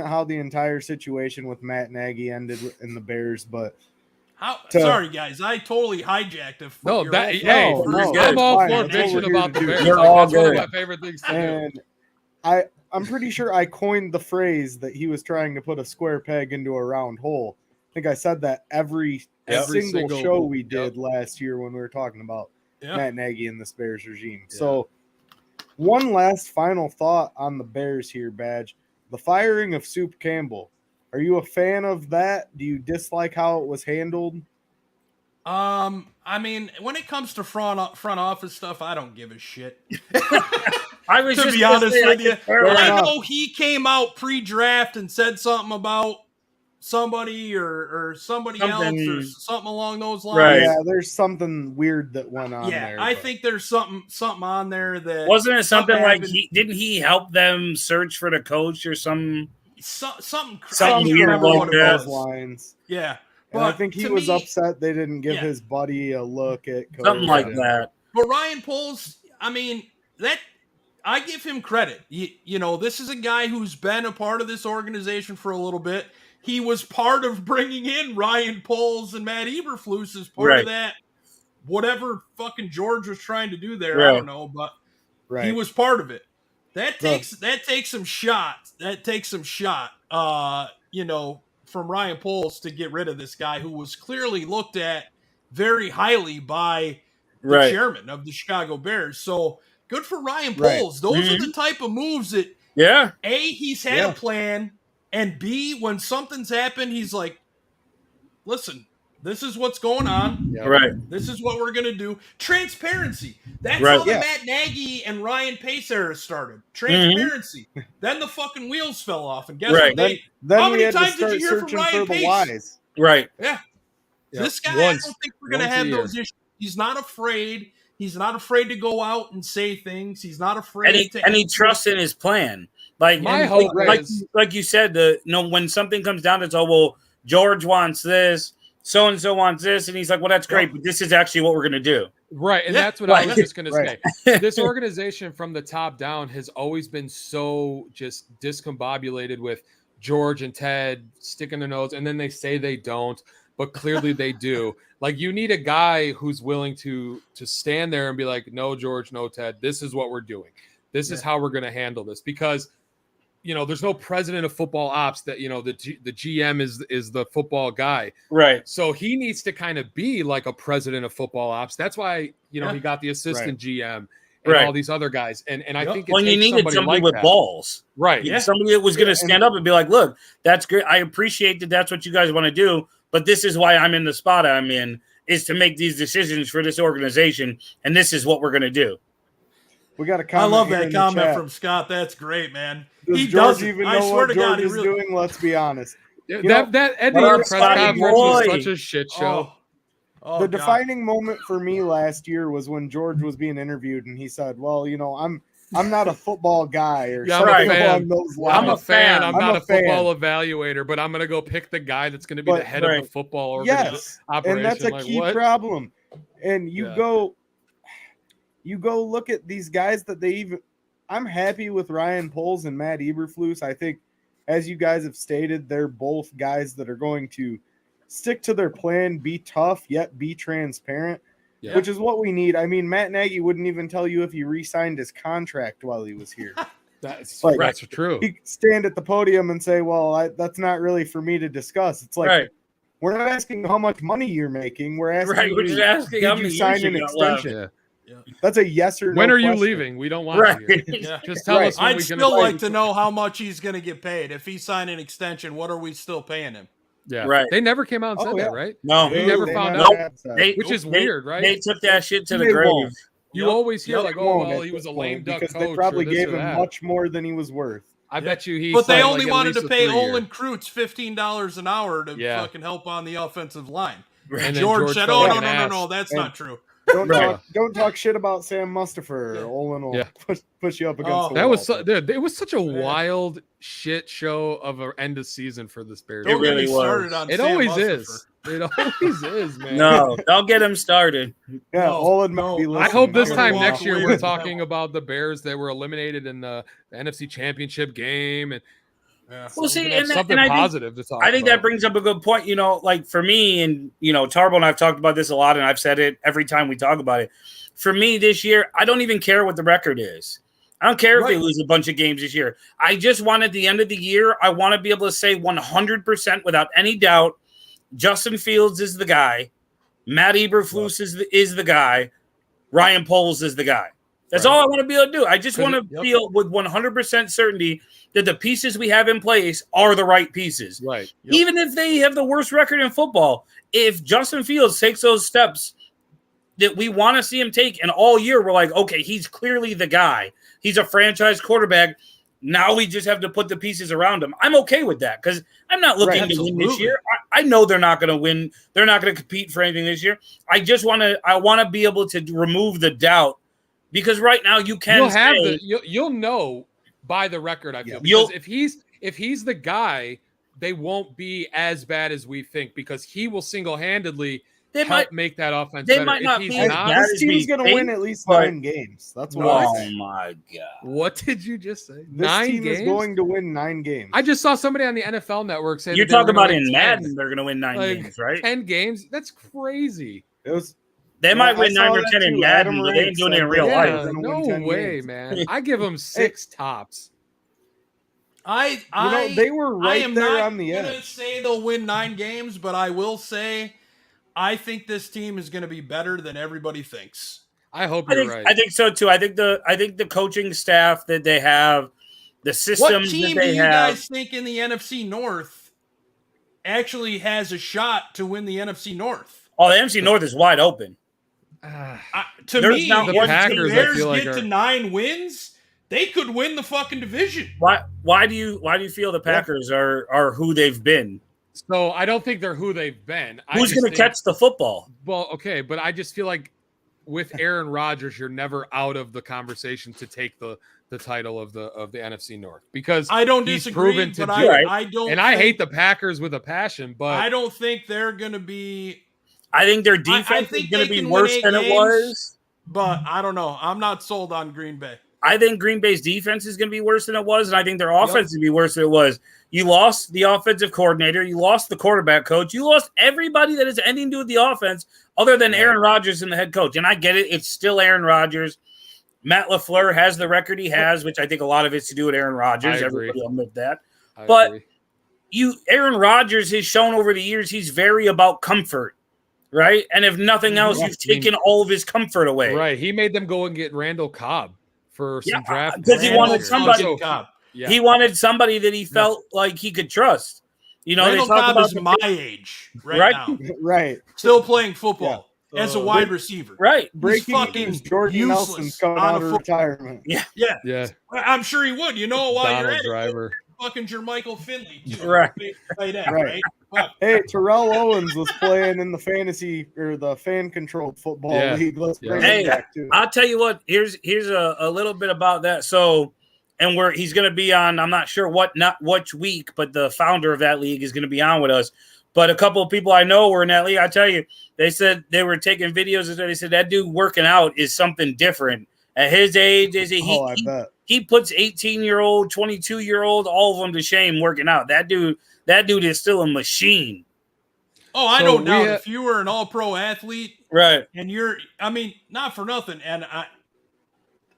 how the entire situation with Matt Nagy ended in the Bears, but sorry guys, I totally hijacked it. I'm all for bitching about the Bears. You're all that's good. one of my favorite things to do. I'm pretty sure I coined the phrase that he was trying to put a square peg into a round hole. I think I said that every single show we did last year when we were talking about Matt Nagy and this Bears regime. Yeah. So one last final thought on the Bears here, Badge. The firing of Soup Campbell. Are you a fan of that? Do you dislike how it was handled? I mean, when it comes to front office stuff, I don't give a shit. I was to be honest with you. I know he came out pre-draft and said something about somebody or somebody else or something along those lines. Right. Yeah, there's something weird that went on there. I think there's something on there that wasn't it something like didn't he help them search for the coach or something weird along those lines. Yeah. And I think he was upset they didn't give his buddy a look at coach. Something like that. But Ryan Poles, I mean, that I give him credit. You know, this is a guy who's been a part of this organization for a little bit. He was part of bringing in Ryan Poles and Matt Eberflus as part of that, whatever fucking George was trying to do there. I don't know, but he was part of it. That takes some shot. You know, from Ryan Poles to get rid of this guy who was clearly looked at very highly by the chairman of the Chicago Bears. So good for Ryan Poles. Those are the type of moves that A, he's had a plan, and B, when something's happened, he's like, listen, this is what's going on. Yeah. Right. This is what we're going to do. Transparency. That's how the Matt Nagy and Ryan Pace era started. Transparency. Then the fucking wheels fell off. And guess what? Then how we many had times to start did you hear from searching Ryan for the Pace? wise. Right. Yeah. Yep. This guy, I don't think we're going to have those issues. He's not afraid. He's not afraid to go out and say things. He's not afraid and he trusts in his plan. Like my hope is, like you said, when something comes down, it's George wants this, so and so wants this, and he's like, well, that's great, but this is actually what we're gonna do. Right, and that's what I was just gonna say. This organization from the top down has always been so just discombobulated with George and Ted sticking their nose, and then they say they don't, but clearly they do. Like, you need a guy who's willing to stand there and be like, no, George, no, Ted, this is what we're doing. This is how we're going to handle this, because, there's no president of football ops that, the GM is the football guy. Right. So he needs to kind of be like a president of football ops. That's why, he got the assistant GM and all these other guys. And I think you needed somebody like with that. balls. Right. Yeah. Somebody that was going to stand up and be like, look, that's great. I appreciate that that's what you guys want to do, but this is why I'm in the spot I'm in, is to make these decisions for this organization, and this is what we're going to do. We got a comment. I love that comment from Scott. That's great, man. Does George even know what George is doing? Let's be honest. That Eddie press conference was such a shit show. The defining moment for me last year was when George was being interviewed, and he said, well, I'm not a football guy or something along those lines. I'm a fan. I'm not a football evaluator, but I'm going to go pick the guy that's going to be the head of the football operation. And that's a key problem. And you go look at these guys that I'm happy with Ryan Poles and Matt Eberflus. I think, as you guys have stated, they're both guys that are going to stick to their plan, be tough, yet be transparent. Yeah. Which is what we need. I mean, Matt Nagy wouldn't even tell you if he re-signed his contract while he was here. That's true. He'd stand at the podium and say, well, that's not really for me to discuss. It's like, we're not asking how much money you're making. We're asking, we're just asking how many sign an extension. That's a yes or no When are you question. leaving? We don't want you. Just tell us when I'd we still like to know how much he's going to get paid. If he signed an extension, what are we still paying him? Yeah, right. They never came out and said that, right? No, we never found out. Which is weird, right? They took that shit to the grave. You always hear he was a lame duck because coach. They probably gave him much more than he was worth. I bet you he. But they only wanted to pay Olin Kreutz $15 an hour to fucking help on the offensive line. And George said, "Oh no, that's not true." Don't talk shit about Sam Mustipher. Olin will push you up against the wall. It was such a wild shit show of an end of season for the Bears. It really was. It always is. It always is, man. No, don't get him started. Yeah, Olin might be listening. I hope this time next year we're talking about the Bears that were eliminated in the NFC Championship game and. Yeah. Well, see, something positive to talk about. I think that brings up a good point. Like for me, and Tarbo and I've talked about this a lot, and I've said it every time we talk about it. For me this year, I don't even care what the record is. I don't care if they lose a bunch of games this year. I just want at the end of the year, I want to be able to say 100% without any doubt, Justin Fields is the guy, Matt Eberflus is the guy, Ryan Poles is the guy. That's all I want to be able to do. I just want to feel with 100% certainty that the pieces we have in place are the right pieces. Right. Yep. Even if they have the worst record in football, if Justin Fields takes those steps that we want to see him take, and all year we're like, okay, he's clearly the guy. He's a franchise quarterback. Now we just have to put the pieces around him. I'm okay with that because I'm not looking to win this year. I know they're not going to win. They're not going to compete for anything this year. I want to be able to remove the doubt. Because right now you'll know by the record. I feel because if he's the guy, they won't be as bad as we think because he will single-handedly help make that offense better. Might not be this team's going to win at least 9 games. That's what I'm saying. Oh my god! What did you just say? This 9 team games? is going to win 9 games. I just saw somebody on the NFL Network say you're talking about in Madden. They're going to win 9 games, right? 10 games. That's crazy. They might win 9 or 10 in Madden, but they ain't doing it in real life. No way, man. I give them 6 tops. They were right there on the edge. I'm not going to say they'll win 9 games, but I will say I think this team is going to be better than everybody thinks. I hope you're right. I think so too. I think the coaching staff that they have, the systems that they have. What team do you guys think in the NFC North actually has a shot to win the NFC North? Oh, the NFC North is wide open. To me, the Packers, the Bears I feel like get to 9 wins, they could win the fucking division. Why do you feel the Packers are who they've been So I don't think they're who they've been. Who's going to catch the football? Well, okay, but I just feel like with Aaron Rodgers, you're never out of the conversation to take the title of the NFC North, because I don't he's disagree, proven to but do it. I don't. And I hate the Packers with a passion, but I don't think they're going to be. I think their defense is going to be worse than it was. But I don't know. I'm not sold on Green Bay. I think Green Bay's defense is going to be worse than it was, and I think their offense is going to be worse than it was. You lost the offensive coordinator. You lost the quarterback coach. You lost everybody that has anything to do with the offense other than Aaron Rodgers and the head coach. And I get it. It's still Aaron Rodgers. Matt LaFleur has the record he has, which I think a lot of it's to do with Aaron Rodgers. Everybody will admit that. But Aaron Rodgers has shown over the years he's very about comfort, right? And if nothing else, you've taken all of his comfort away. Right. He made them go and get Randall Cobb for some draft because he wanted somebody. He wanted somebody that he felt like he could trust. You know, Randall Cobb is my age right now. Right. Still playing football as a wide receiver. Right. Breaking news, Jordan Nelson's coming out of retirement. Yeah. I'm sure he would. You know, while you're at Driver. Fucking Jermichael Finley. Right. Right. But, hey, Terrell Owens was playing in the fantasy or the fan-controlled football league. Let's bring him back too. I'll tell you what. Here's a little bit about that. So, and he's going to be on. I'm not sure which week, but the founder of that league is going to be on with us. But a couple of people I know were in that league. I tell you, they said they were taking videos and they said that dude working out is something different at his age. I bet. He puts 18-year-old, 22-year-old, all of them to shame working out. That dude is still a machine. Oh, I don't doubt if you were an all-pro athlete, right? And not for nothing. And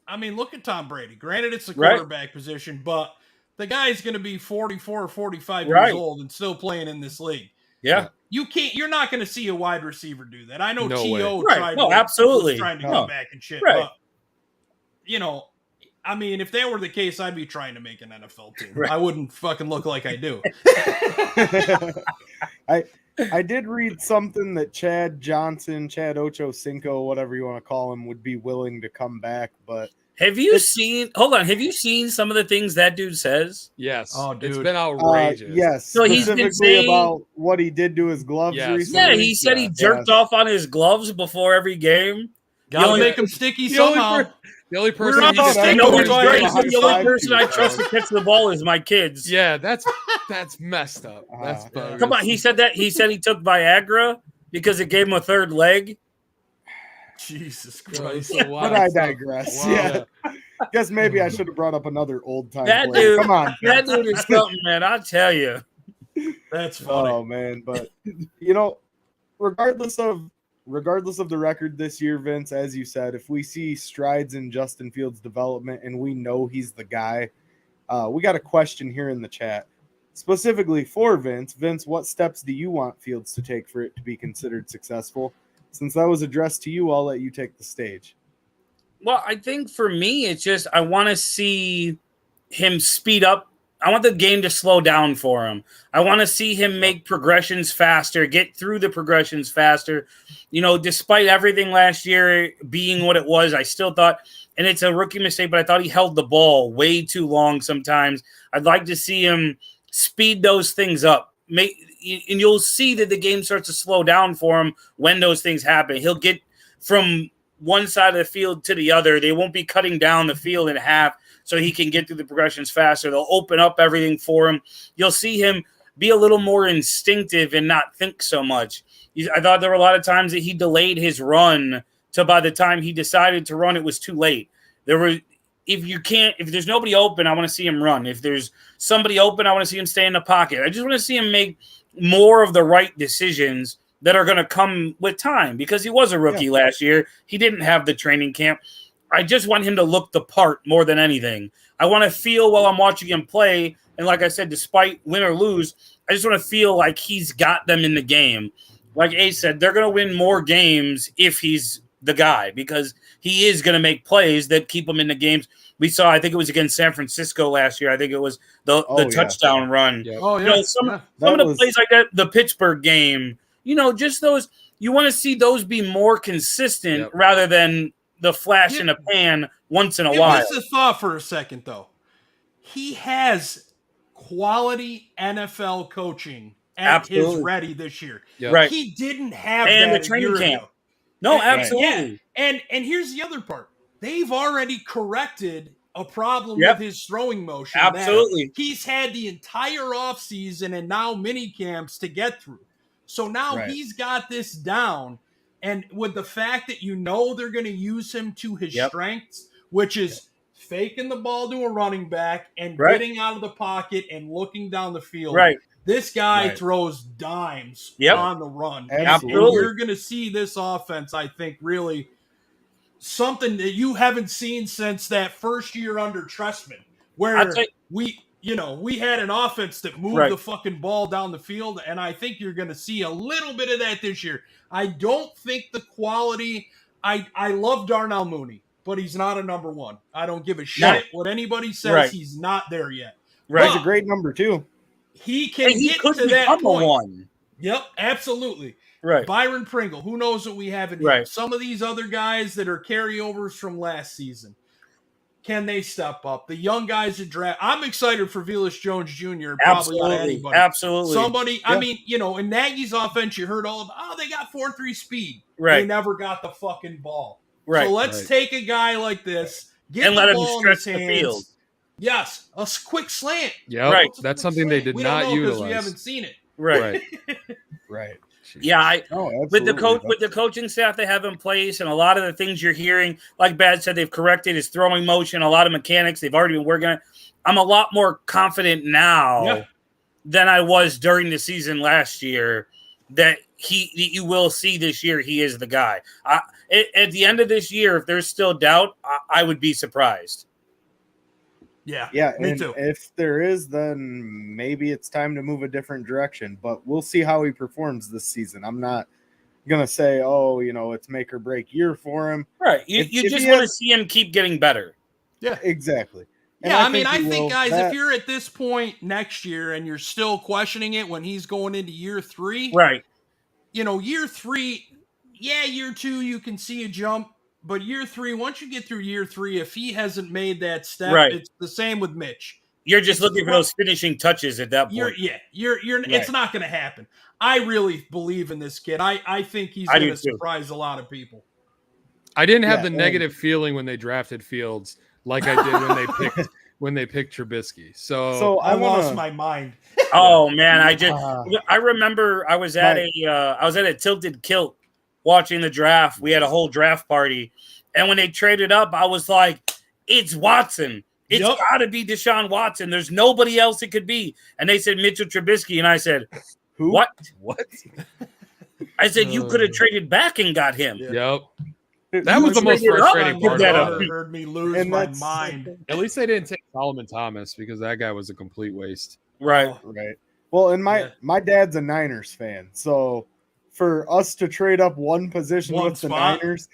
I mean, look at Tom Brady. Granted, it's the quarterback position, but the guy's going to be 44 or 45 years old and still playing in this league. Yeah. You're not going to see a wide receiver do that. I know T.O. tried to come back and shit. Right. But, you know, I mean, if that were the case, I'd be trying to make an NFL team. Right. I wouldn't fucking look like I do. I did read something that Chad Ochocinco, whatever you want to call him, would be willing to come back. But have you seen some of the things that dude says? Yes. Oh, dude. It's been outrageous. Yes. So he's been saying about what he did to his gloves recently. Yeah, he said he jerked off on his gloves before every game. Gotta make them sticky somehow. The only person I trust to catch the ball is my kids. Yeah, that's messed up. That's bogus. Come on, he said he took Viagra because it gave him a third leg. Jesus Christ! But I digress. Wow. Yeah, guess maybe I should have brought up another old time. That player. dude, come on, that dude is something, man. I tell you, that's funny. Oh man, but you know, regardless of the record this year, Vince, as you said, if we see strides in Justin Fields' development and we know he's the guy, we got a question here in the chat. Specifically for Vince. Vince, what steps do you want Fields to take for it to be considered successful? Since that was addressed to you, I'll let you take the stage. Well, I think for me, it's just I want to see him speed up. I want the game to slow down for him. I want to see him make progressions faster, get through the progressions faster. You know, despite everything last year being what it was, I still thought, and it's a rookie mistake, but I thought he held the ball way too long sometimes. I'd like to see him speed those things up. And you'll see that the game starts to slow down for him when those things happen. He'll get from one side of the field to the other. They won't be cutting down the field in half so he can get through the progressions faster. They'll open up everything for him. You'll see him be a little more instinctive and not think so much. I thought there were a lot of times that he delayed his run to by the time he decided to run, it was too late. If there's nobody open, I want to see him run. If there's somebody open, I want to see him stay in the pocket. I just want to see him make more of the right decisions that are going to come with time because he was a rookie last year. He didn't have the training camp. I just want him to look the part more than anything. I want to feel while I'm watching him play. And like I said, despite win or lose, I just want to feel like he's got them in the game. Like Ace said, they're going to win more games if he's the guy because he is going to make plays that keep them in the games. We saw, I think it was against San Francisco last year. I think it was the touchdown run. Yeah. Oh, yeah. You know, some of the plays like that, the Pittsburgh game, you know, just those, you want to see those be more consistent rather than the flash in a pan once in a while. Give us a thought for a second, though. He has quality NFL coaching at his ready this year. Yep. Right. He didn't have And that the training a year camp. ago. No, absolutely. Yeah. And here's the other part. They've already corrected a problem with his throwing motion. Absolutely. He's had the entire offseason and now mini camps to get through. So now he's got this down. And with the fact that they're going to use him to his strengths, which is faking the ball to a running back and getting out of the pocket and looking down the field. Right. This guy throws dimes on the run. Absolutely. And you're going to see this offense, I think, really something that you haven't seen since that first year under Trestman, where we had an offense that moved the fucking ball down the field, and I think you're going to see a little bit of that this year. I don't think the quality – I love Darnell Mooney, but he's not a number one. I don't give a shit what anybody says. He's not there yet. Right. He's a great number two. He can get to that point. One. Yep, absolutely. Right. Byron Pringle, who knows what we have in here? Some of these other guys that are carryovers from last season. Can they step up? The young guys that draft. I'm excited for Velus Jones Jr. Probably not anybody. Absolutely. Somebody, I mean, in Nagy's offense, you heard all of, they got 4.3 speed. Right. They never got the fucking ball. Right. So let's take a guy like this, get and the let him ball stretch in his the hands. field. Yes, a quick slant. Yeah, right. That's something they did not utilize. We haven't seen it. Right. Right. Yeah, with the coaching staff they have in place, and a lot of the things you're hearing, like Bad said, they've corrected his throwing motion, a lot of mechanics they've already been working on. I'm a lot more confident now than I was during the season last year that you will see this year he is the guy. At the end of this year, if there's still doubt, I would be surprised. Yeah, me and too. If there is, then maybe it's time to move a different direction. But we'll see how he performs this season. I'm not gonna say, it's make or break year for him. Right. You just want to see him keep getting better. Yeah, exactly. And I think, guys, if you're at this point next year and you're still questioning it when he's going into year 3, right? Year 3, year 2 you can see a jump. But year 3, once you get through year 3, if he hasn't made that step, it's the same with Mitch. You're just looking for those finishing touches at that point. It's not going to happen. I really believe in this kid. I think he's going to surprise a lot of people. I didn't have the negative feeling when they drafted Fields like I did when they picked Trubisky. So I lost my mind. Oh man, I remember I was at a Tilted Kilt watching the draft. We had a whole draft party, and when they traded up, I was like, "It's Watson. It's got to be Deshaun Watson. There's nobody else it could be." And they said Mitchell Trubisky, and I said, "Who? What? What?" I said, "You could have traded back and got him." Yep. That was the most frustrating part. That heard me lose my mind. At least they didn't take Solomon Thomas because that guy was a complete waste. Right. Right. Well, and my dad's a Niners fan, so for us to trade up one position with the Niners,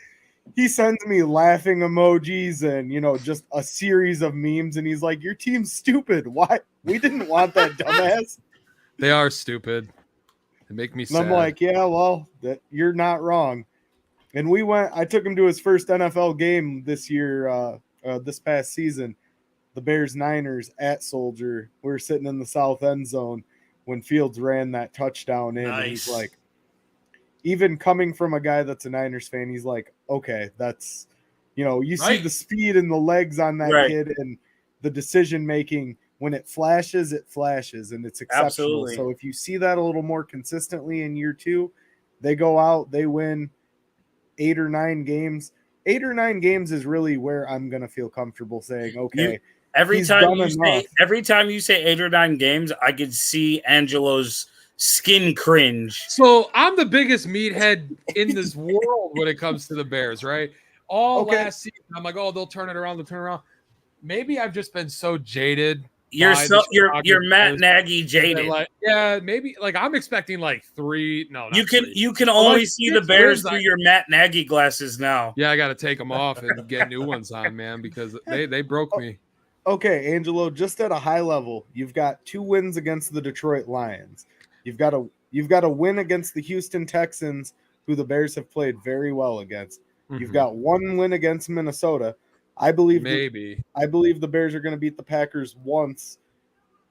he sends me laughing emojis and, just a series of memes. And he's like, your team's stupid. Why? We didn't want that dumbass. They are stupid. They make me sad. And I'm like, yeah, well, you're not wrong. And I took him to his first NFL game this year, this past season, the Bears-Niners at Soldier. We were sitting in the south end zone when Fields ran that touchdown in. Nice. And he's like, even coming from a guy that's a Niners fan, he's like, okay, that's, you see the speed and the legs on that kid and the decision-making. When it flashes, and it's exceptional. Absolutely. So if you see that a little more consistently in year 2, they go out, they win 8 or 9 games. 8 or 9 games is really where I'm going to feel comfortable saying, okay, every time you say 8 or 9 games, I could see Angelo's skin cringe. So I'm the biggest meathead in this world when it comes to the Bears, right? Last season, I'm like, they'll turn it around. Maybe I've just been so jaded. You're Matt Nagy jaded. Maybe I'm expecting 3. No, you can only see the Bears through your Matt Nagy glasses now. Yeah, I got to take them off and get new ones on, man, because they broke me. Okay, Angelo, just at a high level, you've got 2 wins against the Detroit Lions. You've got a win against the Houston Texans, who the Bears have played very well against. Mm-hmm. You've got 1 win against Minnesota. I believe the Bears are going to beat the Packers once,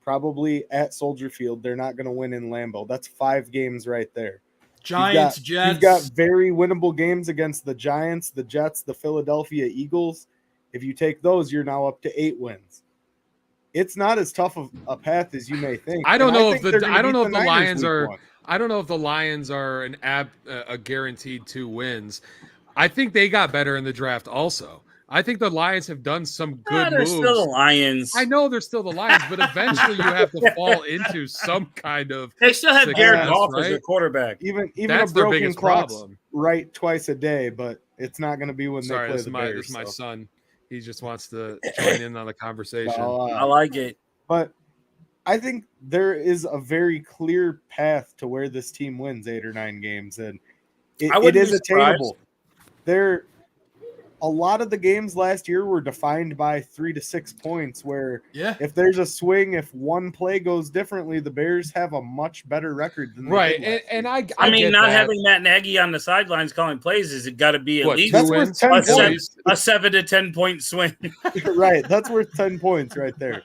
probably at Soldier Field. They're not going to win in Lambeau. That's 5 games right there. Giants, Jets. You've got very winnable games against the Giants, the Jets, the Philadelphia Eagles. If you take those, you're now up to 8 wins. It's not as tough of a path as you may think. I don't know if the Lions are a guaranteed 2 wins. I think they got better in the draft also. I think the Lions have done some good moves. They're still the Lions. I know they're still the Lions, but eventually you have to fall into some kind of They still have Jared Goff right? as their quarterback. Even That's a their broken biggest clock's problem. right twice a day, but it's not going to be when they play the Bears. This is my son. He just wants to join in on the conversation. I like it. But I think there is a very clear path to where this team wins 8 or 9 games, and it is attainable. A lot of the games last year were defined by 3 to 6 points, where if there's a swing, if one play goes differently, the Bears have a much better record than they did last year. I mean, not having Matt Nagy on the sidelines calling plays is it got to be at least a 7 to 10 point swing. Right, that's worth 10 points right there.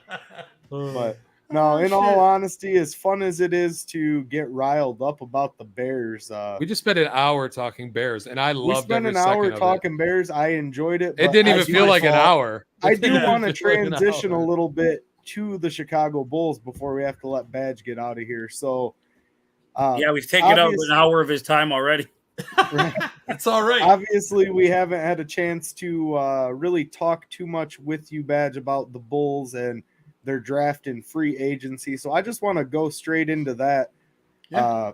But no, in all honesty, as fun as it is to get riled up about the Bears, we just spent an hour talking Bears, and I loved every second of it. We spent an hour talking Bears. I enjoyed it. It didn't even feel like an hour. I do want to transition a little bit to the Chicago Bulls before we have to let Badge get out of here. So, we've taken up an hour of his time already. Right. That's all right. Obviously, we haven't had a chance to really talk too much with you, Badge, about the Bulls and their draft and free agency. So I just want to go straight into that. Yeah.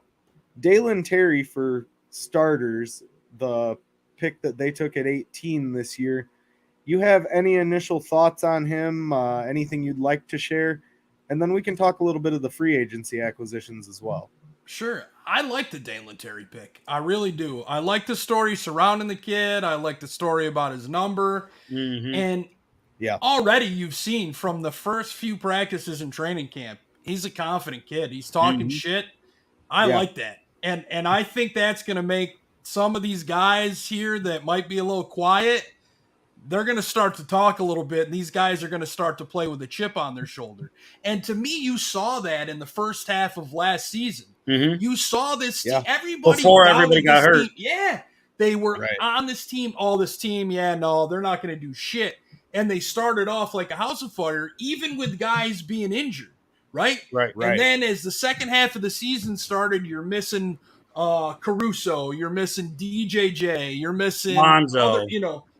Dalen Terry, for starters, the pick that they took at 18 this year. You have any initial thoughts on him? Anything you'd like to share? And then we can talk a little bit of the free agency acquisitions as well. Sure. I like the Dalen Terry pick. I really do. I like the story surrounding the kid. I like the story about his number. Mm-hmm. And already you've seen from the first few practices in training camp, he's a confident kid. He's talking shit. I like that. And I think that's going to make some of these guys here that might be a little quiet, they're going to start to talk a little bit, and these guys are going to start to play with a chip on their shoulder. And to me, you saw that in the first half of last season. Mm-hmm. You saw this everybody got hurt. Team. They were on this team. This team, they're not going to do shit. And they started off like a house of fire, even with guys being injured, right? Right. And then as the second half of the season started, you're missing Caruso, you're missing DJJ, you're missing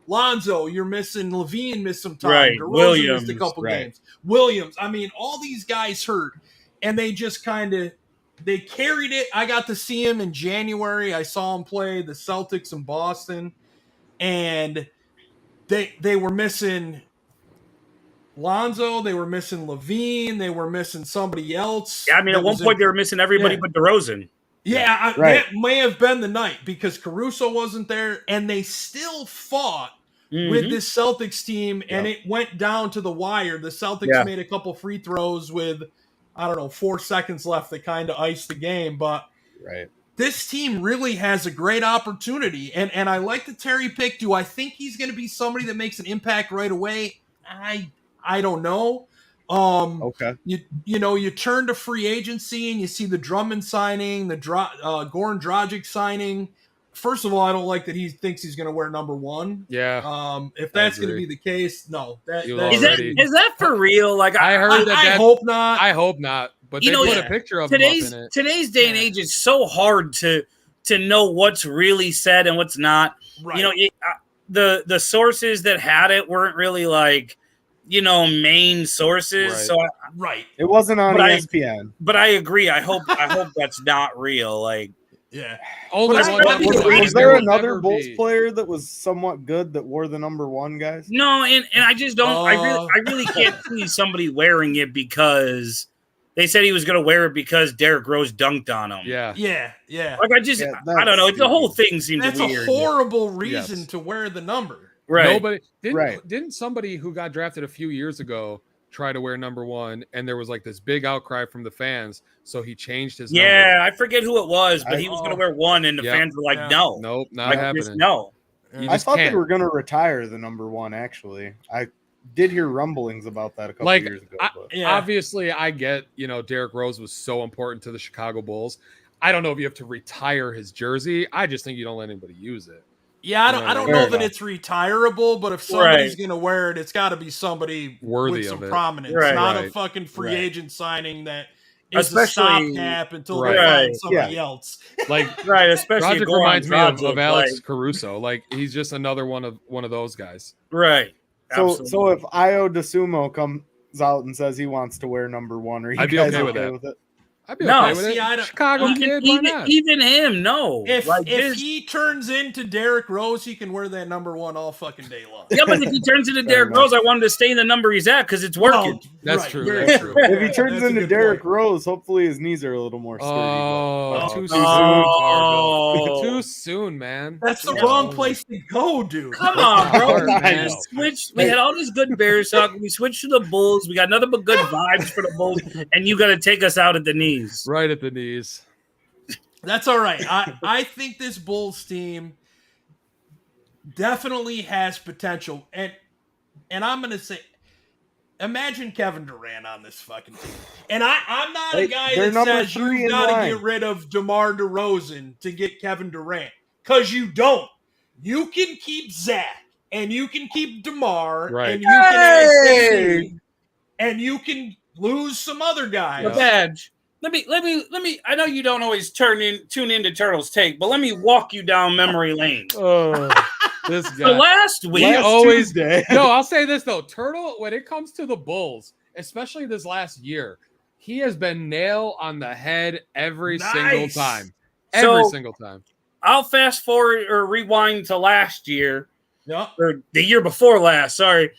Lonzo, you're missing Levine, missed some time. Right. DeRozan Williams missed a couple games. Williams. I mean, all these guys hurt, and they just they carried it. I got to see him in January. I saw him play the Celtics in Boston, and they were missing Lonzo, they were missing Levine, they were missing somebody else. Yeah, I mean, at one point they were missing everybody but DeRozan. Yeah, that may have been the night because Caruso wasn't there, and they still fought with this Celtics team, and it went down to the wire. The Celtics made a couple free throws with, 4 seconds left that kind of iced the game, but this team really has a great opportunity, and I like the Terry pick. Do I think he's going to be somebody that makes an impact right away? I don't know. Okay. You turn to free agency and you see the Drummond signing, the Goran Dragic signing. First of all, I don't like that he thinks he's going to wear number 1. Yeah. If that's going to be the case, no. Is that for real? Like I heard I hope not. I hope not. But they put a picture of him up in it. Today's day and age is so hard to know what's really said and what's not. Right. The sources that had it weren't really like, main sources. Right. So it wasn't on ESPN. But I agree. I hope that's not real. Like, Was there another Bulls player that was somewhat good that wore the number 1, guys? No, and I just don't. I really can't see somebody wearing it because they said he was going to wear it because Derrick Rose dunked on him. Yeah. Like I don't know. The whole thing seems weird. That's a horrible reason to wear the number. Right. Nobody didn't somebody who got drafted a few years ago try to wear number 1, and there was like this big outcry from the fans, so he changed his number. I forget who it was, but he was going to wear 1, and the fans were like, nope, not happening. No. I thought they were going to retire the number 1, actually. did hear rumblings about that a couple Like, years ago. Obviously, I get, Derrick Rose was so important to the Chicago Bulls. I don't know if you have to retire his jersey. I just think you don't let anybody use it. Yeah, I don't know that it's retirable, but if somebody's going to wear it, it's got to be somebody worthy with some of it. prominence, not a fucking free agent signing that is a stopgap until they find somebody else. Like, especially Roderick reminds me of Alex Caruso. Like, he's just another one of those guys. Right. So if Io DeSumo comes out and says he wants to wear number 1, are you I'd be guys okay okay with it? I'd be okay with it. Chicago kid, why not? Even him, no. If he turns into Derrick Rose, he can wear that number 1 all fucking day long. Yeah, but if he turns into Derrick Rose, I want him to stay in the number he's at because it's working. That's true. That's true. If he turns into Derrick Rose, hopefully his knees are a little more sturdy. Too soon. Too soon, man. That's the wrong place to go, dude. Come on, bro. We had all this good Bears talk. We switched to the Bulls. We got nothing but good vibes for the Bulls, and you got to take us out at the knees. Right at the knees. That's all right. I think this Bulls team definitely has potential. And I'm going to say, imagine Kevin Durant on this fucking team. And I'm not a guy that says you got to get rid of DeMar DeRozan to get Kevin Durant. Because you don't. You can keep Zach, and you can keep DeMar, and you can add KD, and you can lose some other guys. The badge. Let me. I know you don't always tune into Turtles Take, but let me walk you down memory lane. This guy. So last week, I'll say this though, Turtle. When it comes to the Bulls, especially this last year, he has been nail on the head every single time. Every single time. I'll fast forward or rewind to last year, or the year before last. Sorry,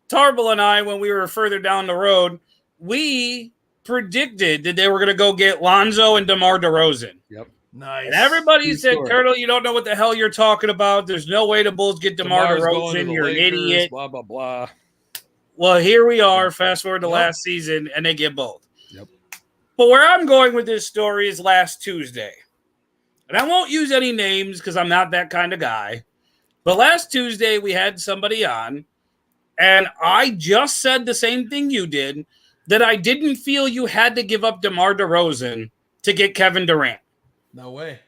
Tarble and I, when we were further down the road, we predicted that they were going to go get Lonzo and DeMar DeRozan. Yep. Nice. And everybody said, Turtle, you don't know what the hell you're talking about. There's no way the Bulls get DeMar DeRozan. You're Lakers, an idiot. Blah, blah, blah. Well, here we are, fast forward to last season, and they get both. Yep. But where I'm going with this story is last Tuesday. And I won't use any names because I'm not that kind of guy. But last Tuesday, we had somebody on, and I just said the same thing you did, that I didn't feel you had to give up DeMar DeRozan to get Kevin Durant. No way.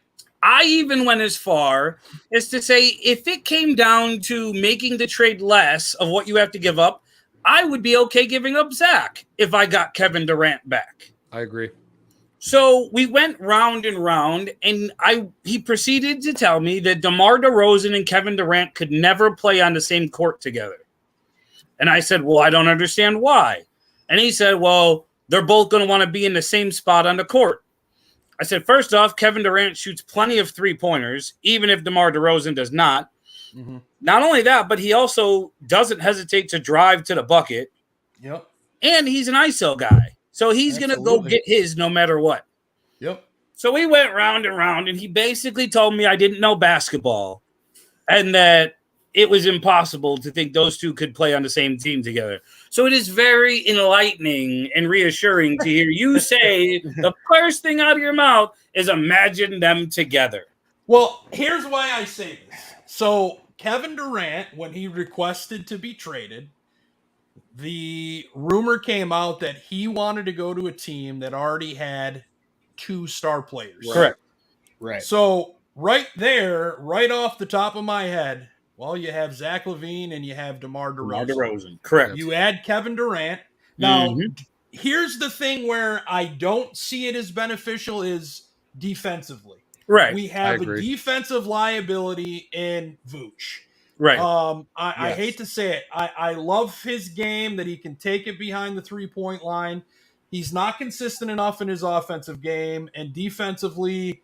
I even went as far as to say if it came down to making the trade less of what you have to give up, I would be okay giving up Zach if I got Kevin Durant back. I agree. So we went round and round, and he proceeded to tell me that DeMar DeRozan and Kevin Durant could never play on the same court together. And I said, well, I don't understand why. And he said, well, they're both going to want to be in the same spot on the court. I said, first off, Kevin Durant shoots plenty of three-pointers, even if DeMar DeRozan does not. Mm-hmm. Not only that, but he also doesn't hesitate to drive to the bucket. Yep. And he's an ISO guy. So he's going to go get his no matter what. Yep. So we went round and round, and he basically told me I didn't know basketball and that it was impossible to think those two could play on the same team together. So it is very enlightening and reassuring to hear you say the first thing out of your mouth is imagine them together. Well, here's why I say this. So Kevin Durant, when he requested to be traded, the rumor came out that he wanted to go to a team that already had 2 star players. Correct. Right. So right there, right off the top of my head, well, you have Zach LaVine and you have DeMar DeRozan. Correct. You add Kevin Durant. Now, here's the thing where I don't see it as beneficial is defensively. Right. We have a defensive liability in Vooch. Right. I hate to say it. I love his game that he can take it behind the 3-point line. He's not consistent enough in his offensive game, and defensively,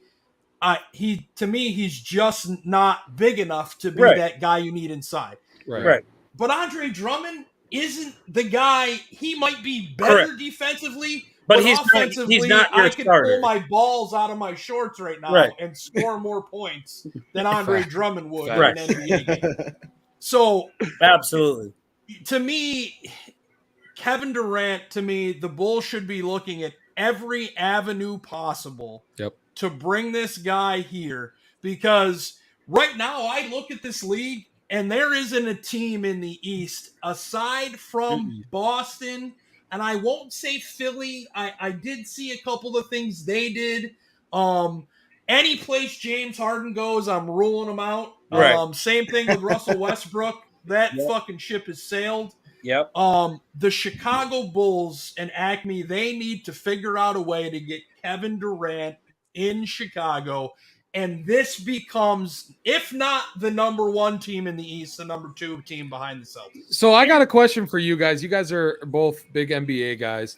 he's just not big enough to be that guy you need inside. Right. But Andre Drummond isn't the guy. He might be better defensively, but offensively, he's not your I can starter. pull my balls out of my shorts right now and score more points than Andre Drummond would in an NBA game. So, absolutely. To me, Kevin Durant, the Bulls should be looking at every avenue possible to bring this guy here, because right now I look at this league And there isn't a team in the East aside from Boston, and I won't say Philly. I did see a couple of things they did. Any place James Harden goes, I'm ruling him out. Right. Same thing with Russell Westbrook. That Yep. fucking ship has sailed. Yep. The Chicago Bulls and Acme, they need to figure out a way to get Kevin Durant in Chicago. And this becomes, if not the number 1 team in the East, the number 2 team behind the Celtics. So I got a question for you guys. You guys are both big NBA guys.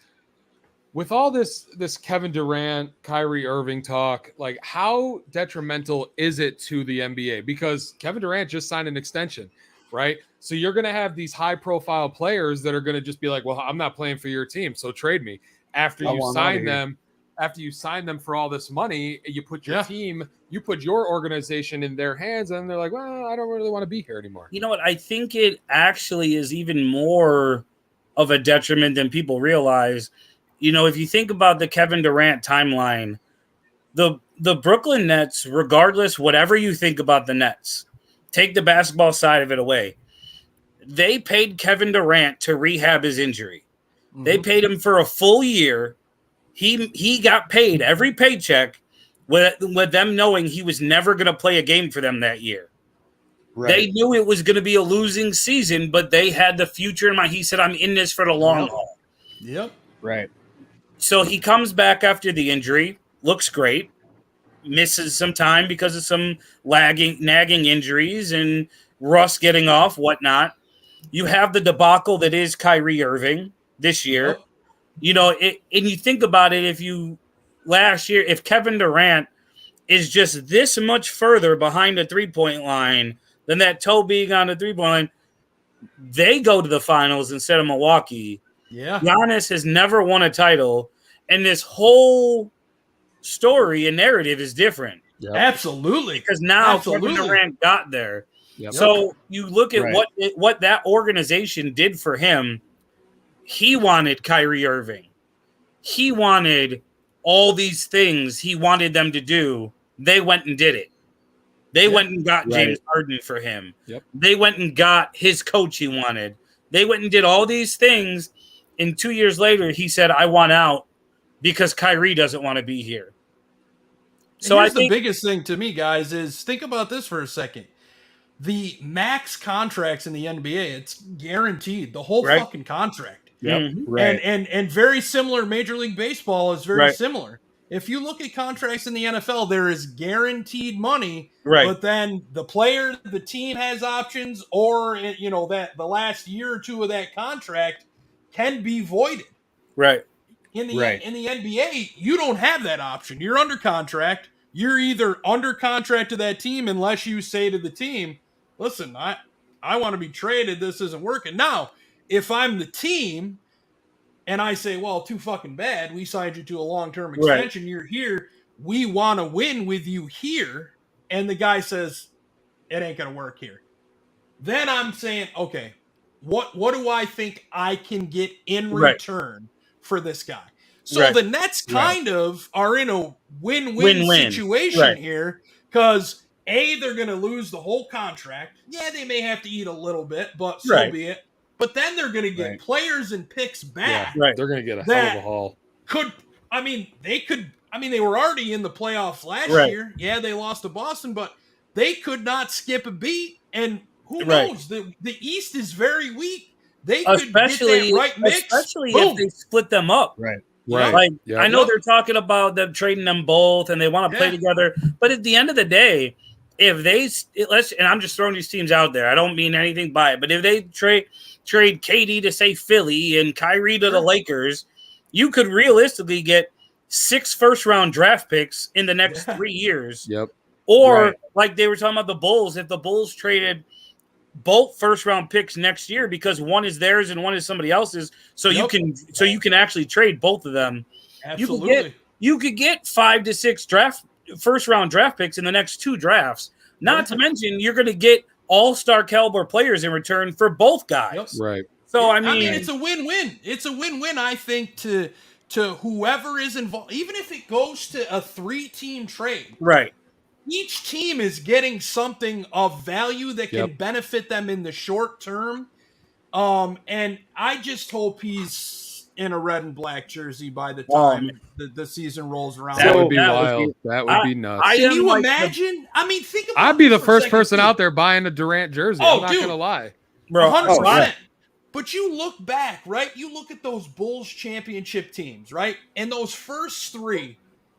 With all this Kevin Durant, Kyrie Irving talk, like how detrimental is it to the NBA? Because Kevin Durant just signed an extension, right? So you're going to have these high-profile players that are going to just be like, well, I'm not playing for your team, so trade me. After you sign them for all this money, you put your team, you put your organization in their hands, and they're like, well, I don't really want to be here anymore. You know what? I think it actually is even more of a detriment than people realize. You know, if you think about the Kevin Durant timeline, the Brooklyn Nets, regardless, whatever you think about the Nets, take the basketball side of it away. They paid Kevin Durant to rehab his injury. Mm-hmm. They paid him for a full year. He got paid every paycheck with them knowing he was never going to play a game for them that year. Right. They knew it was going to be a losing season, but they had the future in mind. He said, I'm in this for the long haul. Yep. Right. So he comes back after the injury, looks great, misses some time because of some nagging injuries and Russ getting off, whatnot. You have the debacle that is Kyrie Irving this year. Yep. You know, and you think about it, if Kevin Durant is just this much further behind the three-point line than that toe being on the three-point line, they go to the finals instead of Milwaukee. Yeah. Giannis has never won a title, and this whole story and narrative is different. Yep. Absolutely. Because now Kevin Durant got there. Yep. So you look at what that organization did for him. He wanted Kyrie Irving. He wanted all these things he wanted them to do. They went and did it. They went and got James Harden for him. Yep. They went and got his coach he wanted. They went and did all these things. And 2 years later, he said, I want out because Kyrie doesn't want to be here. So I think the biggest thing to me, guys, is think about this for a second. The max contracts in the NBA, it's guaranteed. The whole fucking contract. Yep. Mm-hmm. Right. And very similar. Major League Baseball is very similar. If you look at contracts in the NFL, there is guaranteed money, but then the player, the team has options, or that the last year or two of that contract can be voided. Right. In the NBA, you don't have that option. You're under contract. You're either under contract to that team unless you say to the team, listen, I want to be traded. This isn't working. Now, if I'm the team and I say, well, too fucking bad. We signed you to a long-term extension. You're here. We want to win with you here. And the guy says, it ain't going to work here. Then I'm saying, okay, what do I think I can get in return for this guy? So the Nets kind of are in a win-win situation here because, A, they're going to lose the whole contract. Yeah, they may have to eat a little bit, but so be it. But then they're going to get players and picks back. Yeah, they're going to get a hell of a haul. They were already in the playoffs last year. Yeah, they lost to Boston, but they could not skip a beat. And who knows? The East is very weak. They could get that right mix. Especially if they split them up. Right. Like, I know they're talking about them trading them both and they want to play together. But at the end of the day, and I'm just throwing these teams out there. I don't mean anything by it. But if they trade KD to, say, Philly and Kyrie to the Lakers, you could realistically get 6 first-round draft picks in the next 3 years. Yep. Or like they were talking about the Bulls, if the Bulls traded both first-round picks next year because one is theirs and one is somebody else's, so you can actually trade both of them. Absolutely. You could get 5 to 6 first-round draft picks in the next 2 drafts. Not to mention you're going to get all-star caliber players in return for both guys. Yep. Right. So I mean, it's a win-win. It's a win-win, I think, to whoever is involved. Even if it goes to a 3-team trade, right? each team is getting something of value that can benefit them in the short term. And I just hope he's in a red and black jersey by the time the season rolls around. That would be wild. That would be nuts. Can you imagine? I mean, think about I'd be the first person out there buying a Durant jersey. I'm not gonna lie, bro. 100%. But you look back, right? You look at those Bulls championship teams, right? And those first three,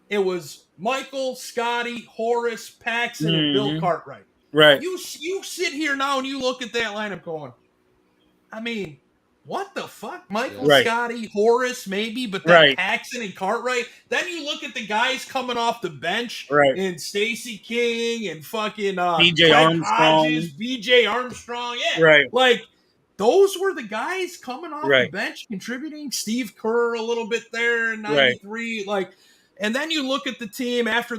it was Michael, Scotty, Horace, Paxson, and Bill Cartwright. Right. You sit here now and you look at that lineup going, I mean, what the fuck? Michael, Scotty, Horace, maybe, but then Paxson and Cartwright. Then you look at the guys coming off the bench, and Stacey King and fucking BJ Armstrong. Hodges, BJ Armstrong. Yeah. Right. Like, those were the guys coming off the bench contributing. Steve Kerr a little bit there in 93. Like, and then you look at the team after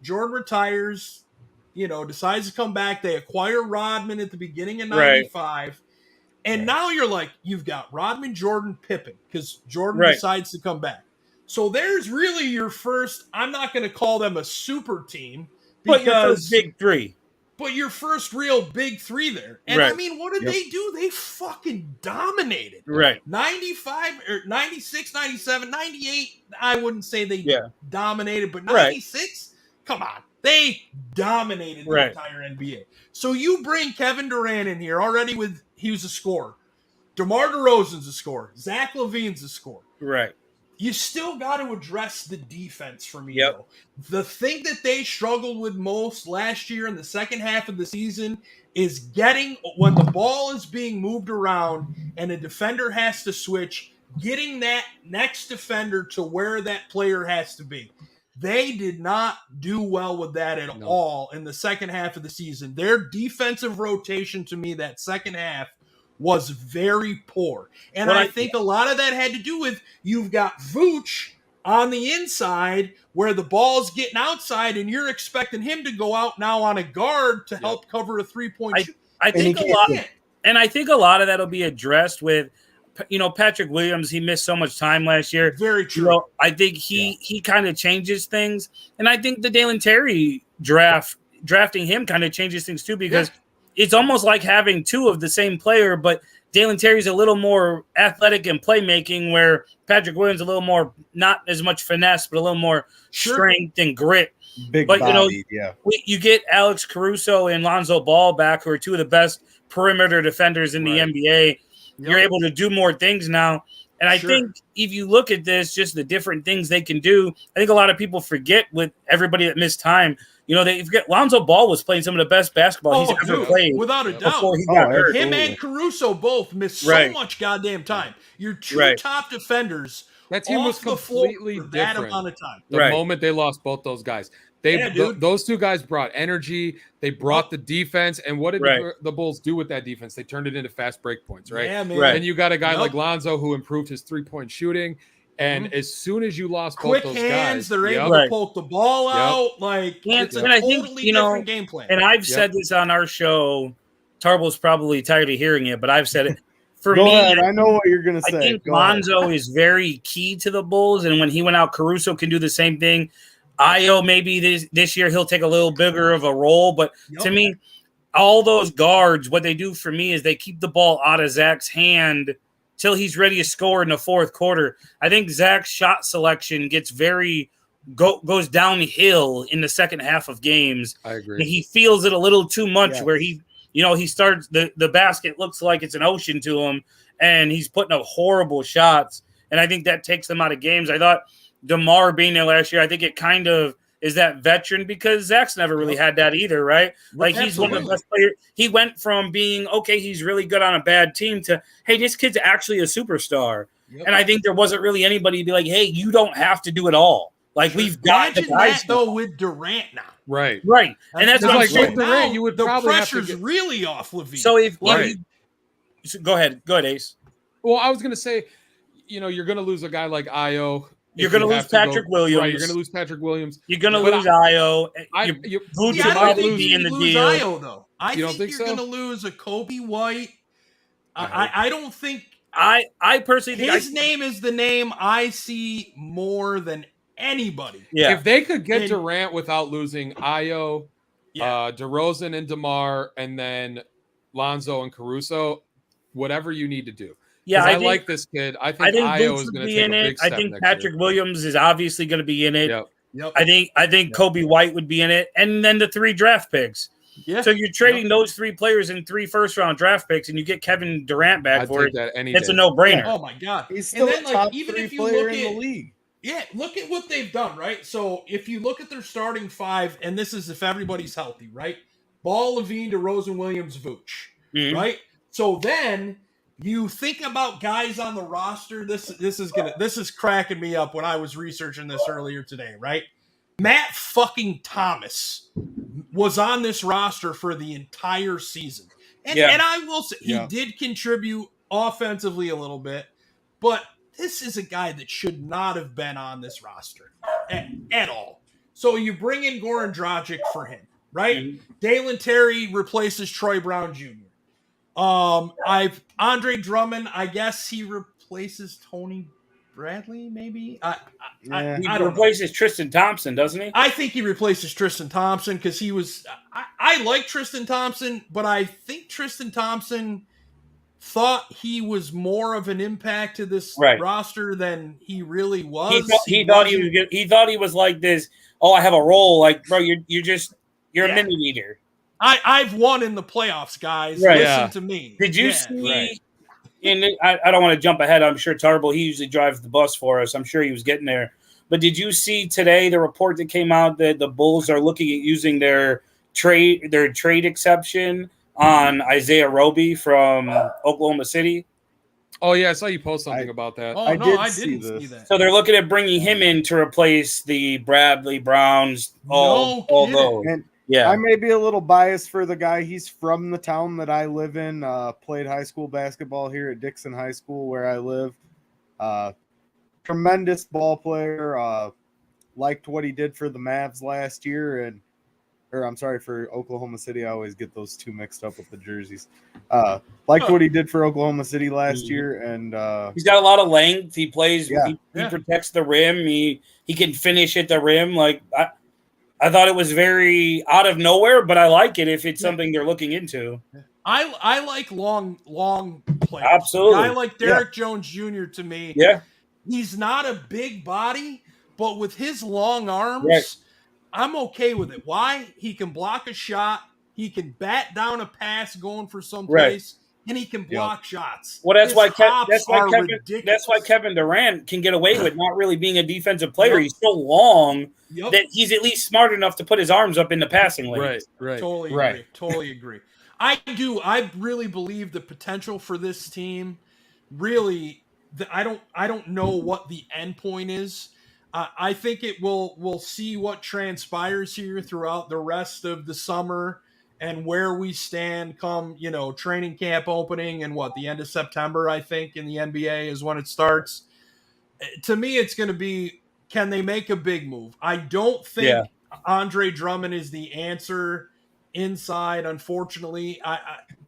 Jordan retires, decides to come back. They acquire Rodman at the beginning of 95. And now you're like, you've got Rodman, Jordan, Pippen, because Jordan decides to come back. So there's really your first, I'm not going to call them a super team. But your first big three. But your first real big three there. And I mean, what did they do? They fucking dominated. Right. 95 or 96, 97, 98. I wouldn't say they dominated, but 96, come on. They dominated the entire NBA. So you bring Kevin Durant in here already he was a scorer. DeMar DeRozan's a scorer. Zach LaVine's a scorer. Right. You still got to address the defense for me, though. The thing that they struggled with most last year in the second half of the season is getting, when the ball is being moved around and a defender has to switch, getting that next defender to where that player has to be. They did not do well with that at all in the second half of the season. Their defensive rotation, to me, that second half, was very poor. And I think a lot of that had to do with you've got Vooch on the inside where the ball's getting outside and you're expecting him to go out now on a guard to help cover a three-point shoot. I think a lot of that will be addressed with, Patrick Williams. He missed so much time last year. Very true. I think he kind of changes things. And I think the Dalen Terry drafting him kind of changes things too, because it's almost like having two of the same player, but Dalen Terry's a little more athletic in playmaking, where Patrick Williams a little more, not as much finesse, but a little more strength and grit. Big but body, you get Alex Caruso and Lonzo Ball back, who are two of the best perimeter defenders in the NBA. You're able to do more things now. And I think if you look at this, just the different things they can do, I think a lot of people forget with everybody that missed time. They forget Lonzo Ball was playing some of the best basketball he's ever played. Without a doubt. Before he got hurt. Him and Caruso both missed so much goddamn time. Your two top defenders that team was completely different that amount of time. The moment they lost both those guys. Those two guys brought energy. They brought the defense. And what did the Bulls do with that defense? They turned it into fast break points, right? Yeah, man. And you got a guy like Lonzo who improved his three-point shooting. And as soon as you lost both those guys, they're able to poke the ball out. Like, it's a totally different game plan. And I've said this on our show. Tarbell's probably tired of hearing it, but I've said it. For Go me, ahead. I know what you're going to say. I think Lonzo is very key to the Bulls. And when he went out, Caruso can do the same thing. Io, maybe this year he'll take a little bigger of a role. But to me, all those guards, what they do for me is they keep the ball out of Zach's hand till he's ready to score in the fourth quarter. I think Zach's shot selection gets goes downhill in the second half of games. I agree. He feels it a little too much where he starts the basket looks like it's an ocean to him, and he's putting up horrible shots. And I think that takes them out of games. I thought DeMar being there last year, I think it kind of is that veteran, because Zach's never really had that either, right? Like, he's one of the best players. He went from being, he's really good on a bad team to, hey, this kid's actually a superstar. And I think there wasn't really anybody to be like, hey, you don't have to do it all. Like, we've got the guys though with Durant now. Right. And that's what I'm saying. Durant, you would the probably pressure's really off LaVine. So go ahead, Ace. Well, I was going to say, you're going to lose a guy like Io. You're going to lose Patrick Williams. Right, you're going to lose Patrick Williams. You're going to lose Io. I don't think you lose Io, though. I think you're going to lose a Kobe White. I don't think. I personally think his name is the name I see more than anybody. Yeah. If they could get Durant without losing Ayo, DeRozan and DeMar, and then Lonzo and Caruso, whatever you need to do. Yeah, I like this kid. I think Vooch Ayo is would going to be take in a it. big step I think next Patrick year. Williams is obviously going to be in it. Yep. I think Kobe White would be in it, and then the 3 draft picks. Yeah. So you're trading those 3 players and 3 first-round draft picks, and you get Kevin Durant back I'd for take it. that any It's day. a no-brainer. Oh my God! He's still and then, a top even 3 if you player look in at the league. Yeah, look at what they've done, right? So if you look at their starting 5, and this is if everybody's healthy, right? Ball, Levine, DeRozan, Williams, Vooch, right? So then you think about guys on the roster. This is cracking me up when I was researching this earlier today, right? Matt fucking Thomas was on this roster for the entire season, and I will say he did contribute offensively a little bit, but this is a guy that should not have been on this roster at all. So you bring in Goran Dragic for him, right? Dalen Terry replaces Troy Brown Jr. Andre Drummond, I guess he replaces Tony Bradley, maybe. He replaces Tristan Thompson, doesn't he? I think he replaces Tristan Thompson because he was. I like Tristan Thompson, but I think Tristan Thompson thought he was more of an impact to this roster than he really was. He thought he was like this. Oh, I have a role. Like, bro, you're a minute eater. I've won in the playoffs, guys. Listen to me. Did you see? And I don't want to jump ahead. I'm sure Tarbell, he usually drives the bus for us. I'm sure he was getting there. But did you see today the report that came out that the Bulls are looking at using their trade exception on Isaiah Roby from Oklahoma City? Oh, yeah, I saw you post something about that. Oh, I didn't see that. So they're looking at bringing him in to replace the Bradley Browns, all those. I may be a little biased for the guy. He's from the town that I live in, played high school basketball here at Dixon High School where I live. Tremendous ball player. Liked what he did for the Mavs last year, for Oklahoma City. I always get those 2 mixed up with the jerseys. Liked what he did for Oklahoma City last year, and he's got a lot of length. He plays. He protects the rim. He can finish at the rim. Like I thought it was very out of nowhere, but I like it if it's something they're looking into. I like long players. Absolutely. I like Derek Jones Jr. to me. Yeah. He's not a big body, but with his long arms, I'm okay with it. Why? He can block a shot. He can bat down a pass going for someplace. And he can block shots. Well, that's why Kevin Durant can get away with not really being a defensive player. He's so long that he's at least smart enough to put his arms up in the passing lane. Right. Totally agree. I really believe the potential for this team. Really, I don't know what the end point is. I think we'll see what transpires here throughout the rest of the summer. And where we stand come, training camp opening and the end of September, I think, in the NBA is when it starts. To me, it's going to be, can they make a big move? I don't think Andre Drummond is the answer inside, unfortunately.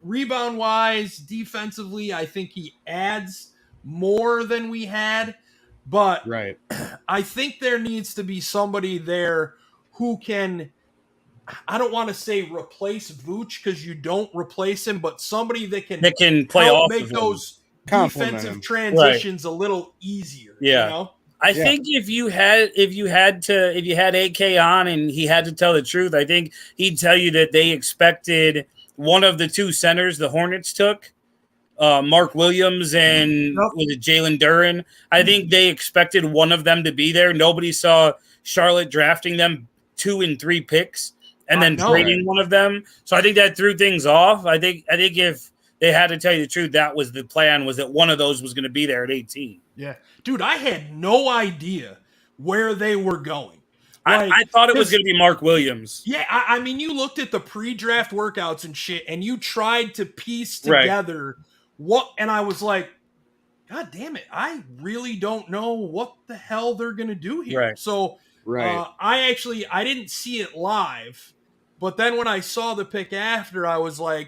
Rebound-wise, defensively, I think he adds more than we had. But I think there needs to be somebody there who can, I don't want to say replace Vooch because you don't replace him, but somebody that can play off make those defensive transitions a little easier. I think if you had AK on and he had to tell the truth, I think he'd tell you that they expected one of the 2 centers the Hornets took, Mark Williams and was it Jalen Duren. I think they expected one of them to be there. Nobody saw Charlotte drafting them 2 and 3 picks and then trading one of them. So I think that threw things off. I think if they had to tell you the truth, that was the plan, was that one of those was going to be there at 18. Yeah. Dude, I had no idea where they were going. I thought it was going to be Mark Williams. Yeah, I mean, you looked at the pre-draft workouts and shit, and you tried to piece together and I was like, God damn it, I really don't know what the hell they're going to do here. Right. So I didn't see it live, but then when I saw the pick after, I was like,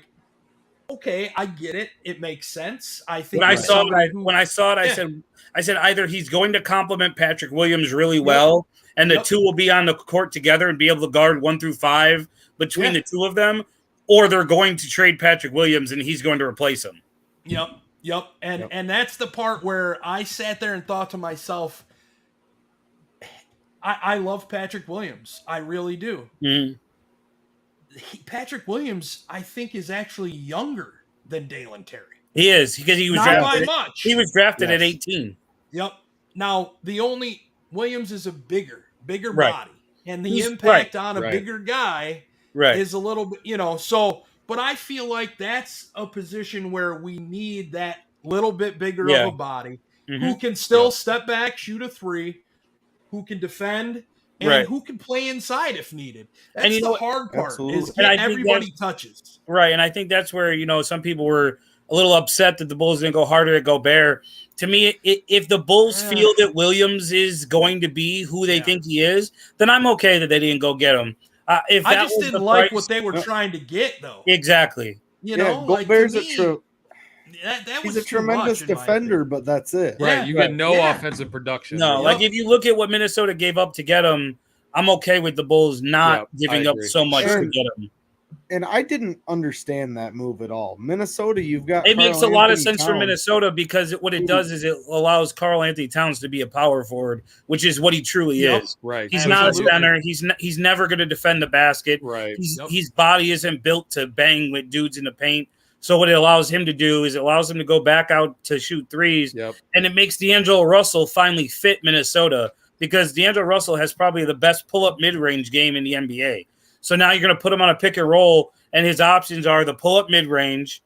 okay, I get it. It makes sense. I think When I he's saw somebody it, when I saw it, Yeah. I said either he's going to complement Patrick Williams really well, and the two will be on the court together and be able to guard 1 through 5 between the two of them, or they're going to trade Patrick Williams and he's going to replace him. Yep. And that's the part where I sat there and thought to myself, I love Patrick Williams. I really do. Mm-hmm. Patrick Williams, I think, is actually younger than Dalen Terry. He is, because he was Not drafted. by much. He was drafted at 18. Yep. Now, Williams is a bigger Right. body. And the He's impact on a bigger guy Right. is a little bit, so, but I feel like that's a position where we need that little bit bigger of a body who can still step back, shoot a 3, who can defend, and who can play inside if needed. That's the hard part, is get everybody touches. Right, and I think that's where, some people were a little upset that the Bulls didn't go harder at Gobert. To me, if the Bulls feel that Williams is going to be who they think he is, then I'm okay that they didn't go get him. If I just didn't like what they were trying to get, though. Exactly. Gobert's he's a was tremendous defender, but that's it. Right, you get no offensive production. No, like if you look at what Minnesota gave up to get him, I'm okay with the Bulls not giving up so much to get him. And I didn't understand that move at all. Minnesota, you've got it makes a lot of sense for Minnesota because what it does is it allows Karl Anthony Towns to be a power forward, which is what he truly is. Right, he's not a center. He's never going to defend the basket. Right, his body isn't built to bang with dudes in the paint. So what it allows him to do is it allows him to go back out to shoot threes, and it makes D'Angelo Russell finally fit Minnesota because D'Angelo Russell has probably the best pull-up mid-range game in the NBA. So now you're going to put him on a pick and roll, and his options are the pull-up mid-range,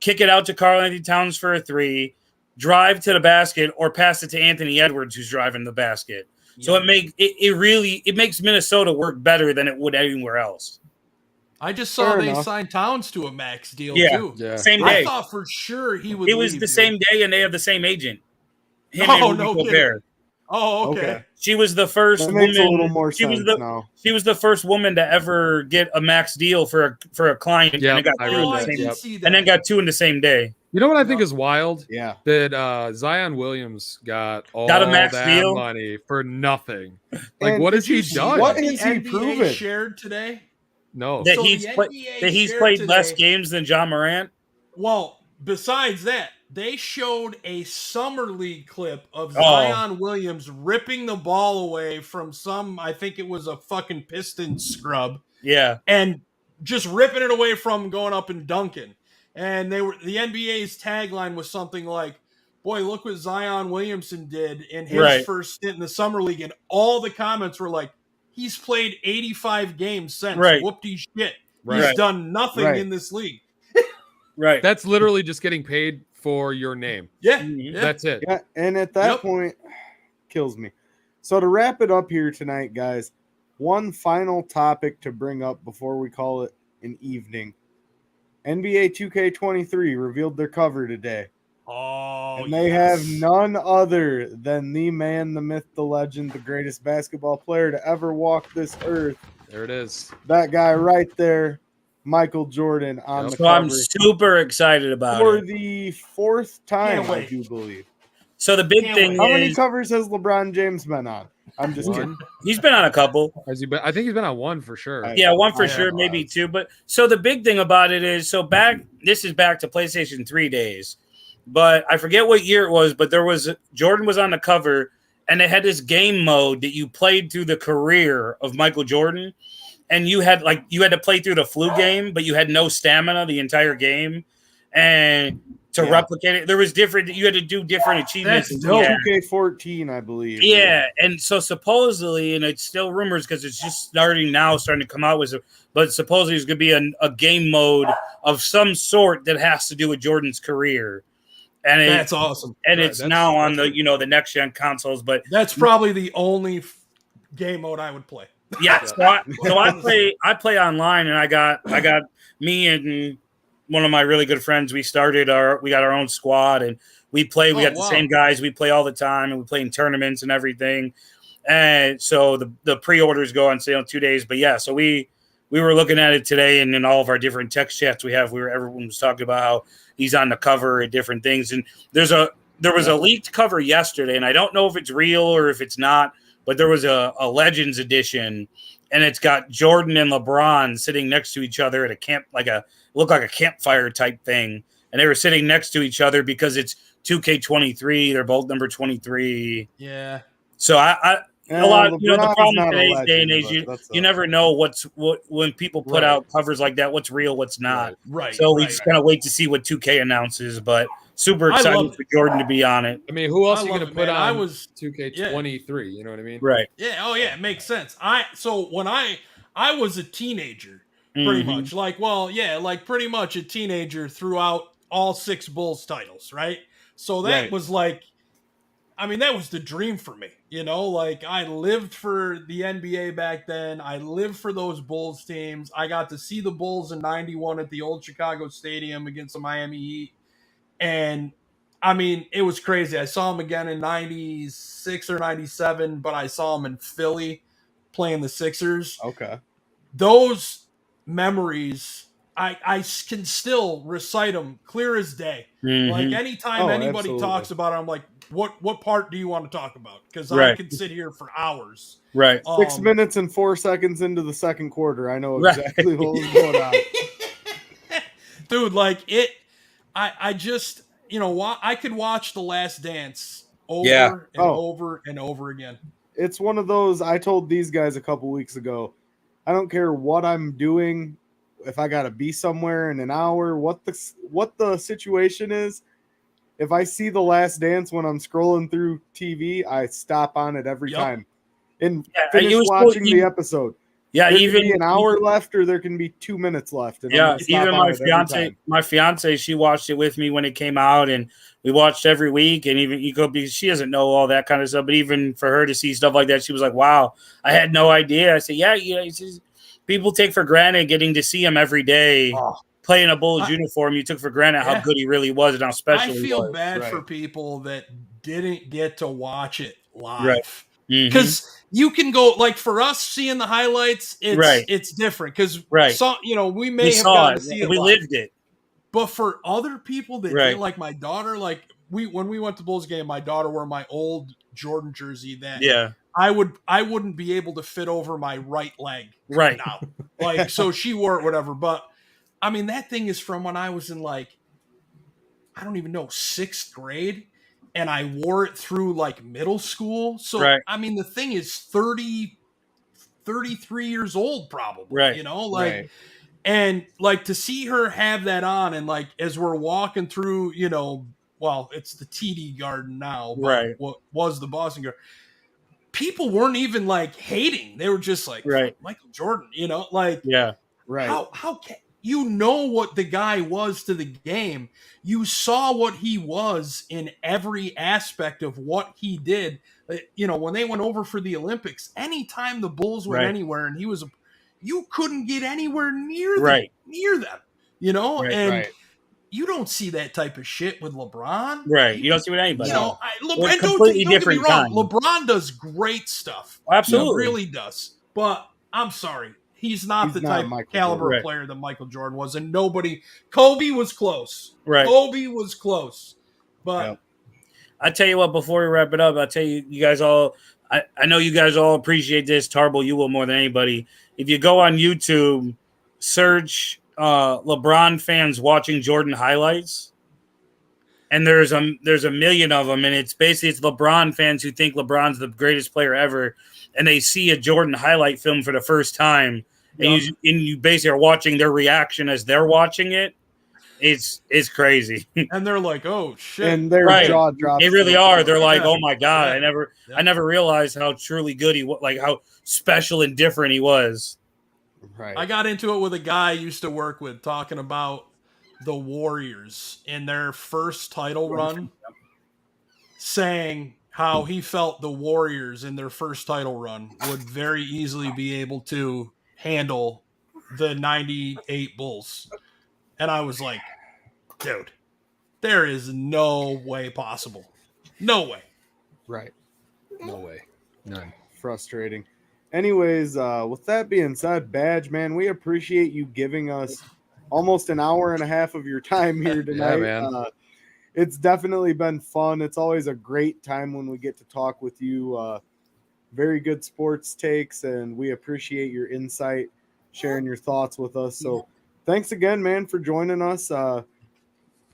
kick it out to Karl Anthony Towns for a 3, drive to the basket, or pass it to Anthony Edwards, who's driving the basket. So it makes Minnesota work better than it would anywhere else. I just saw they signed Towns to a max deal too. Yeah, same day. I thought for sure he would. It was the same day, and they have the same agent. No kidding. Oh, okay. She was the first that woman. Makes a little more sense now. She was the first woman to ever get a max deal for a client. Yeah, and got and then got 2 in the same day. You know what I think is wild? Yeah, that Zion Williams got a max that deal money for nothing. Like, and what has he done? What has he proven? Shared today? No, that he's played less games than John Morant. Well, besides that, they showed a summer league clip of Zion Williams ripping the ball away from I think it was a fucking Pistons scrub. Yeah. And just ripping it away from going up and dunking. And the NBA's tagline was something like, boy, look what Zion Williamson did in his first stint in the summer league. And all the comments were like, he's played 85 games since. Whoop-de shit. He's done nothing in this league. Right. That's literally just getting paid for your name. Yeah. That's it. Yeah, and at that point, kills me. So to wrap it up here tonight, guys, one final topic to bring up before we call it an evening. NBA 2K23 revealed their cover today. Oh, and they have none other than the man, the myth, the legend, the greatest basketball player to ever walk this earth. There it is. That guy right there, Michael Jordan on the cover. I'm super excited about for it. the 4th time, I do believe. So the big thing is, how many covers has LeBron James been on? I'm just kidding. He's been on a couple. Has he been? I think he's been on 1 for sure. Yeah, 1 for sure, maybe 2. But so the big thing about it is, this is back to PlayStation 3 days. But I forget what year it was, but Jordan was on the cover, and they had this game mode that you played through the career of Michael Jordan, and you had to play through the flu game, but you had no stamina the entire game, and to replicate it, you had to do different achievements. That's 2K14, I believe. Yeah, and so supposedly, and it's still rumors because it's just starting to come out but supposedly there's going to be a game mode of some sort that has to do with Jordan's career. And that's awesome. And it's now on the next gen consoles, but that's probably the only game mode I would play. Yeah, so I play online, and I got me and one of my really good friends. We got our own squad, and we play. We got the same guys. We play all the time, and we play in tournaments and everything. And so the pre-orders go on sale in 2 days. But yeah, so we we were looking at it today, and in all of our different text chats we have, everyone was talking about how he's on the cover and different things. And there was a leaked cover yesterday, and I don't know if it's real or if it's not, but there was a Legends edition, and it's got Jordan and LeBron sitting next to each other at a camp, looked like a campfire type thing, and they were sitting next to each other because it's 2K23. They're both number 23. Yeah. So a lot, the problem in today's day and age, you never know what when people put out covers like that, what's real, what's not. Right. So we just kind of wait to see what 2K announces, but super excited for Jordan to be on it. I mean, who else are you going to put on? I was 2K23. You know what I mean? Right. Yeah. Oh yeah, it makes sense. So when I was a teenager, pretty much pretty much a teenager throughout all 6 Bulls titles, right? So that was like, I mean, that was the dream for me, like I lived for the NBA back then. I lived for those Bulls teams. I got to see the Bulls in 91 at the old Chicago Stadium against the Miami Heat. And I mean, it was crazy. I saw them again in 96 or 97, but I saw them in Philly playing the Sixers. Okay. Those memories, I can still recite them clear as day. Mm-hmm. Like anytime anybody talks about it, I'm like, what part do you want to talk about? Because I could sit here for hours. Right. 6 minutes and 4 seconds into the second quarter, I know exactly what was going on. Dude, like I just, I could watch The Last Dance over and over and over again. It's one of those, I told these guys a couple weeks ago, I don't care what I'm doing, if I got to be somewhere in an hour, what the situation is. If I see The Last Dance when I'm scrolling through TV, I stop on it every time and finish watching the episode. Yeah, there can be an hour left, or there can be 2 minutes left. And even my fiance, she watched it with me when it came out, and we watched every week. And even because she doesn't know all that kind of stuff, but even for her to see stuff like that, she was like, "Wow, I had no idea." I said, "Yeah, people take for granted getting to see him every day." Playing a Bulls uniform, you took for granted how good he really was and how special he was. I feel bad for people that didn't get to watch it live. Because you can go, like, for us seeing the highlights, it's different. Because we may have gotten to see it. We lived it. But for other people that did, like my daughter, like when we went to Bulls game, my daughter wore my old Jordan jersey that I wouldn't be able to fit over my right leg now. Like, so she wore it, whatever. But I mean, that thing is from when I was in, like, I don't even know, 6th grade, and I wore it through, like, middle school. So, I mean, the thing is 33 years old probably, and, like, to see her have that on, and, like, as we're walking through, well, it's the TD Garden now, but what was the Boston Garden, people weren't even, like, hating. They were just like, Michael Jordan, how can what the guy was to the game. You saw what he was in every aspect of what he did. When they went over for the Olympics, anytime the Bulls went anywhere and you couldn't get anywhere near them, and you don't see that type of shit with LeBron. Right. You don't see with anybody. And don't get me wrong, LeBron does great stuff. Absolutely. He really does. But I'm sorry. He's not the type of caliber player that Michael Jordan was, and Kobe was close. Kobe was close. But I tell you what, before we wrap it up, I'll tell you guys all, I know you guys all appreciate this. Tarble, you will more than anybody. If you go on YouTube, search LeBron fans watching Jordan highlights, and there's a million of them, and it's LeBron fans who think LeBron's the greatest player ever, and they see a Jordan highlight film for the first time, and you basically are watching their reaction as they're watching it. It's crazy, and they're like, "Oh shit!" And their jaw drops. They really are. They're like, "Oh my god!" I never realized how truly good he was, like how special and different he was. Right. I got into it with a guy I used to work with, talking about the Warriors in their first title run, saying how he felt the Warriors in their first title run would very easily be able to handle the 98 Bulls. And I was like, dude, there is no way possible. No way. Right. No way. None. Frustrating. anyways, with that being said, Badge, man, we appreciate you giving us almost an hour and a half of your time here tonight. man. It's definitely been fun. It's always a great time when we get to talk with you. Very good sports takes, and we appreciate your insight, sharing your thoughts with us. So thanks again, man, for joining us. Bella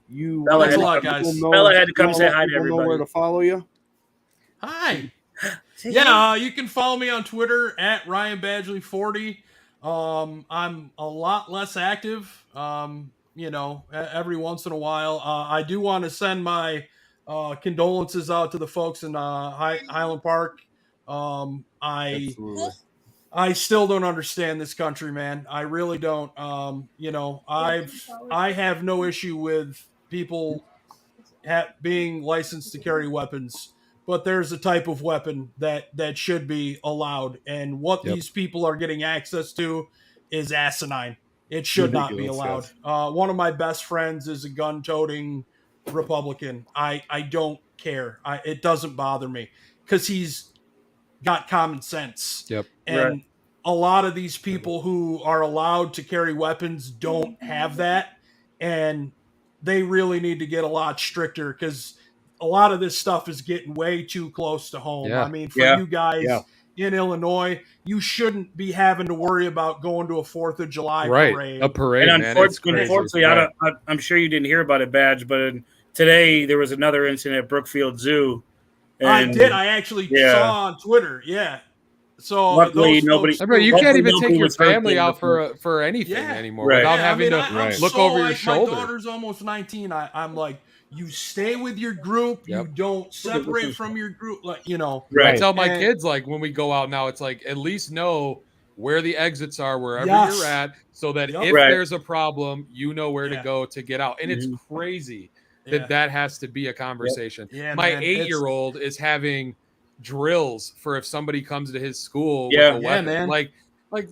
Thanks a lot, guys. Bella had to come say hi to Know everybody. where to follow you. Hi. Yeah, you can follow me on Twitter at Ryan Badgley 40. I'm a lot less active. Every once in a while. I do want to send my condolences out to the folks in Highland Park. Absolutely. I still don't understand this country, man. I really don't. I have no issue with people being licensed to carry weapons, but there's a type of weapon that should be allowed, and what these people are getting access to is asinine. It should not be allowed. Yes. One of my best friends is a gun-toting Republican. I don't care. It doesn't bother me because he's got common sense. Yep. And a lot of these people who are allowed to carry weapons don't have that, and they really need to get a lot stricter because a lot of this stuff is getting way too close to home. Yeah. I mean, for you guys in Illinois, you shouldn't be having to worry about going to a 4th of July parade. A parade, and man. Unfortunately, I'm sure you didn't hear about it, Badge, but today there was another incident at Brookfield Zoo. I did. I actually saw on Twitter. Yeah. So luckily, nobody. You can't even take your family out for anything anymore without having to look over your shoulder. My daughter's almost 19. I'm like, you stay with your group. You don't separate from your group. I tell my kids, like, when we go out now, it's like, at least know where the exits are wherever you're at, so that if there's a problem, you know where to go to get out. And it's crazy that has to be a conversation. My 8-year-old is having drills for if somebody comes to his school with a weapon. Man.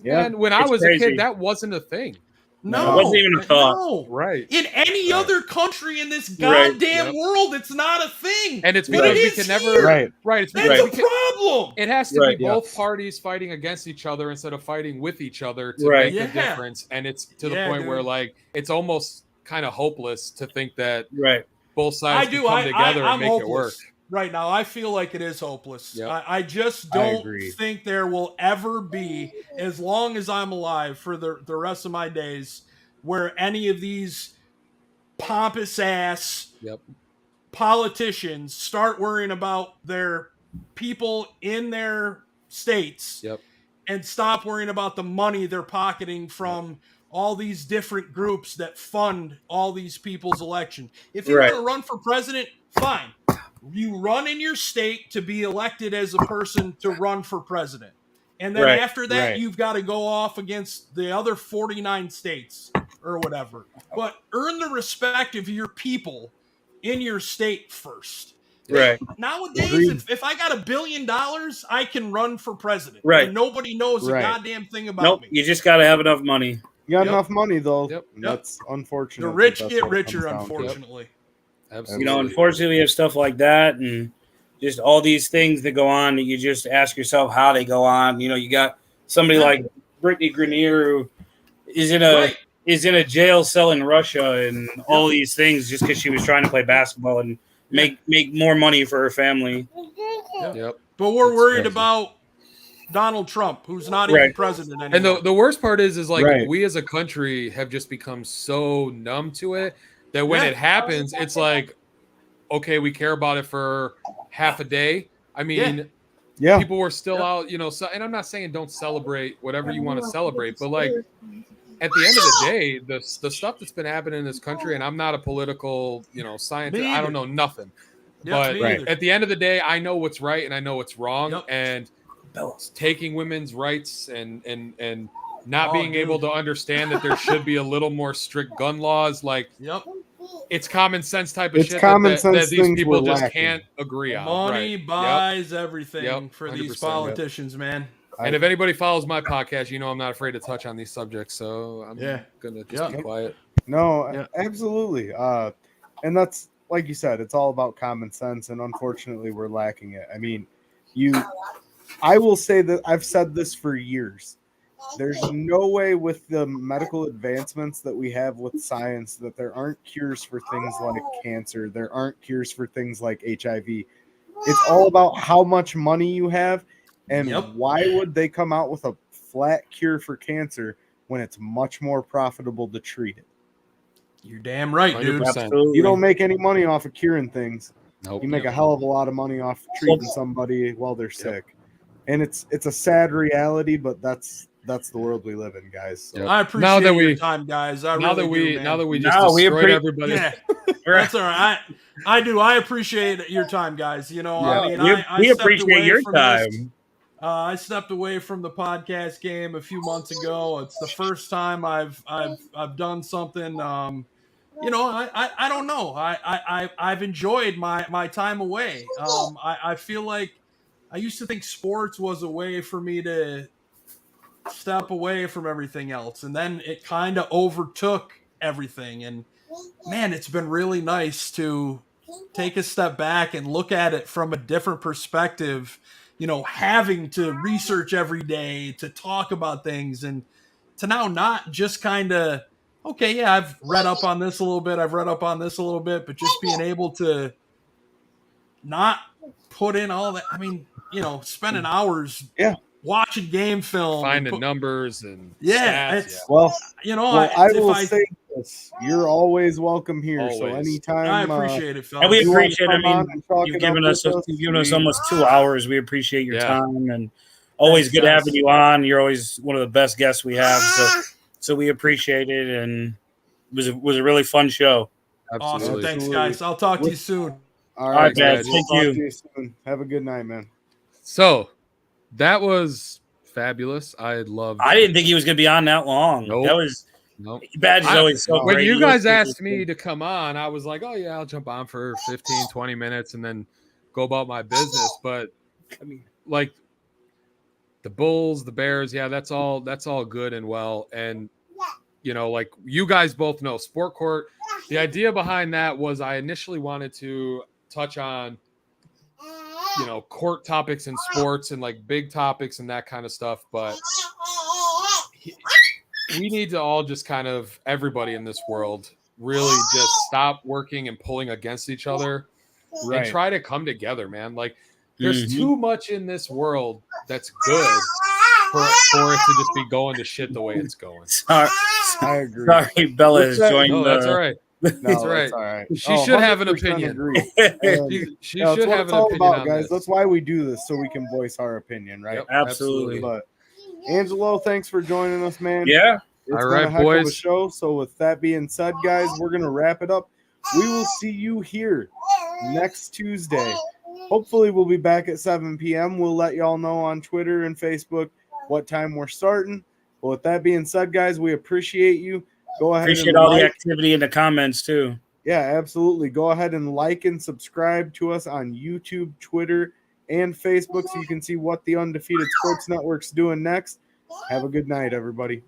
Man, when I was a kid, that wasn't a thing. No, it wasn't even a thought. No. Right. In any other country in this goddamn world, it's not a thing. And it's because we can never. It's because the problem. It has to be both parties fighting against each other instead of fighting with each other to make a difference. And it's to the point where, like, it's almost kind of hopeless to think that both sides can come together and make it work. Right now, I feel like it is hopeless. I just don't think there will ever be, as long as I'm alive for the rest of my days, where any of these pompous ass politicians start worrying about their people in their states and stop worrying about the money they're pocketing from all these different groups that fund all these people's election. If you want to run for president, fine. You run in your state to be elected as a person to run for president. And then after that, you've got to go off against the other 49 states or whatever. But earn the respect of your people in your state first. Right. Nowadays, if I got $1 billion, I can run for president. Right. And nobody knows a goddamn thing about me. You just got to have enough money. You got enough money, though. That's unfortunate. The rich get richer, unfortunately. Absolutely. Unfortunately, we have stuff like that, and just all these things that go on that you just ask yourself how they go on. You got somebody like Brittany Grenier who is in a jail cell in Russia, and all these things just because she was trying to play basketball and make more money for her family. But we're worried about Donald Trump, who's not even president anymore. And the worst part is like we as a country have just become so numb to it that when it happens, it's like, okay, we care about it for half a day. I mean, people were still out, and I'm not saying don't celebrate whatever you want to celebrate, but like at the end of the day, the stuff that's been happening in this country, and I'm not a political, scientist, I don't know nothing. But at the end of the day, I know what's right and I know what's wrong. And taking women's rights and not being able to understand that there should be a little more strict gun laws, like it's common sense type of shit that these people just can't agree on. Money buys everything for these politicians, man. And if anybody follows my podcast, I'm not afraid to touch on these subjects, so I'm gonna just be quiet. No, absolutely. And that's, like you said, it's all about common sense, and unfortunately we're lacking it. I mean, I will say that I've said this for years. There's no way with the medical advancements that we have with science that there aren't cures for things like cancer. There aren't cures for things like HIV. It's all about how much money you have, and why would they come out with a flat cure for cancer when it's much more profitable to treat it? You're damn right, dude. 100%. Absolutely. You don't make any money off of curing things. Nope. You make a hell of a lot of money off treating somebody while they're sick. And it's a sad reality, but that's the world we live in, guys. So. I appreciate your time, guys. Now that we just destroyed everybody. Yeah, that's all right. I do. I appreciate your time, guys. You know, I mean, we appreciate your time. I stepped away from the podcast game a few months ago. It's the first time I've done something. You know, I don't know. I've enjoyed my time away. I feel like I used to think sports was a way for me to step away from everything else, and then it kind of overtook everything. And man, it's been really nice to take a step back and look at it from a different perspective. You know, having to research every day to talk about things, and to now not just kind of, okay, yeah, I've read up on this a little bit, but just being able to not put in all that. I mean, you know, spending hours watching game film, finding numbers and stats. Well, you know, I will say this: you're always welcome here. Always. So anytime, I appreciate it, Phil. And we appreciate it. I mean, you've given us almost 2 hours. We appreciate your time, and always good having you on. You're always one of the best guests we have. So we appreciate it, and it was a really fun show. Absolutely. Awesome. Thanks, guys. I'll talk to you soon. All right, guys. We'll Thank talk to you soon. Have a good night, man. So that was fabulous. I didn't think he was going to be on that long. Nope. That was Badge is always so when great. you guys asked me to come on, I was like, oh yeah, I'll jump on for 15, 20 minutes and then go about my business. But I mean, like the Bulls, the Bears, that's all good and well. And you know, like you guys both know, Sport Court, the idea behind that was I initially wanted to touch on, you know, court topics in sports and like big topics and that kind of stuff. But we need to all just kind of, everybody in this world, really just stop working and pulling against each other and try to come together, man. Like there's too much in this world that's good for it to just be going to shit the way it's going. I agree. Sorry, Bella has joined. No, that's all right. That's right. All right. She should have an opinion. She should have an opinion on guys. this. That's why we do this, so we can voice our opinion, right? Yep, absolutely. But Angelo, thanks for joining us, man. Yeah. It's all right, been a heck boys. of a show. So with that being said, guys, we're gonna wrap it up. We will see you here next Tuesday. Hopefully, we'll be back at 7 p.m. We'll let y'all know on Twitter and Facebook what time we're starting. But with that being said, guys, we appreciate you. Go ahead. Appreciate all the activity in the comments too. Yeah, absolutely. Go ahead and like and subscribe to us on YouTube, Twitter, and Facebook so you can see what the Undefeated Sports Network's doing next. Have a good night, everybody.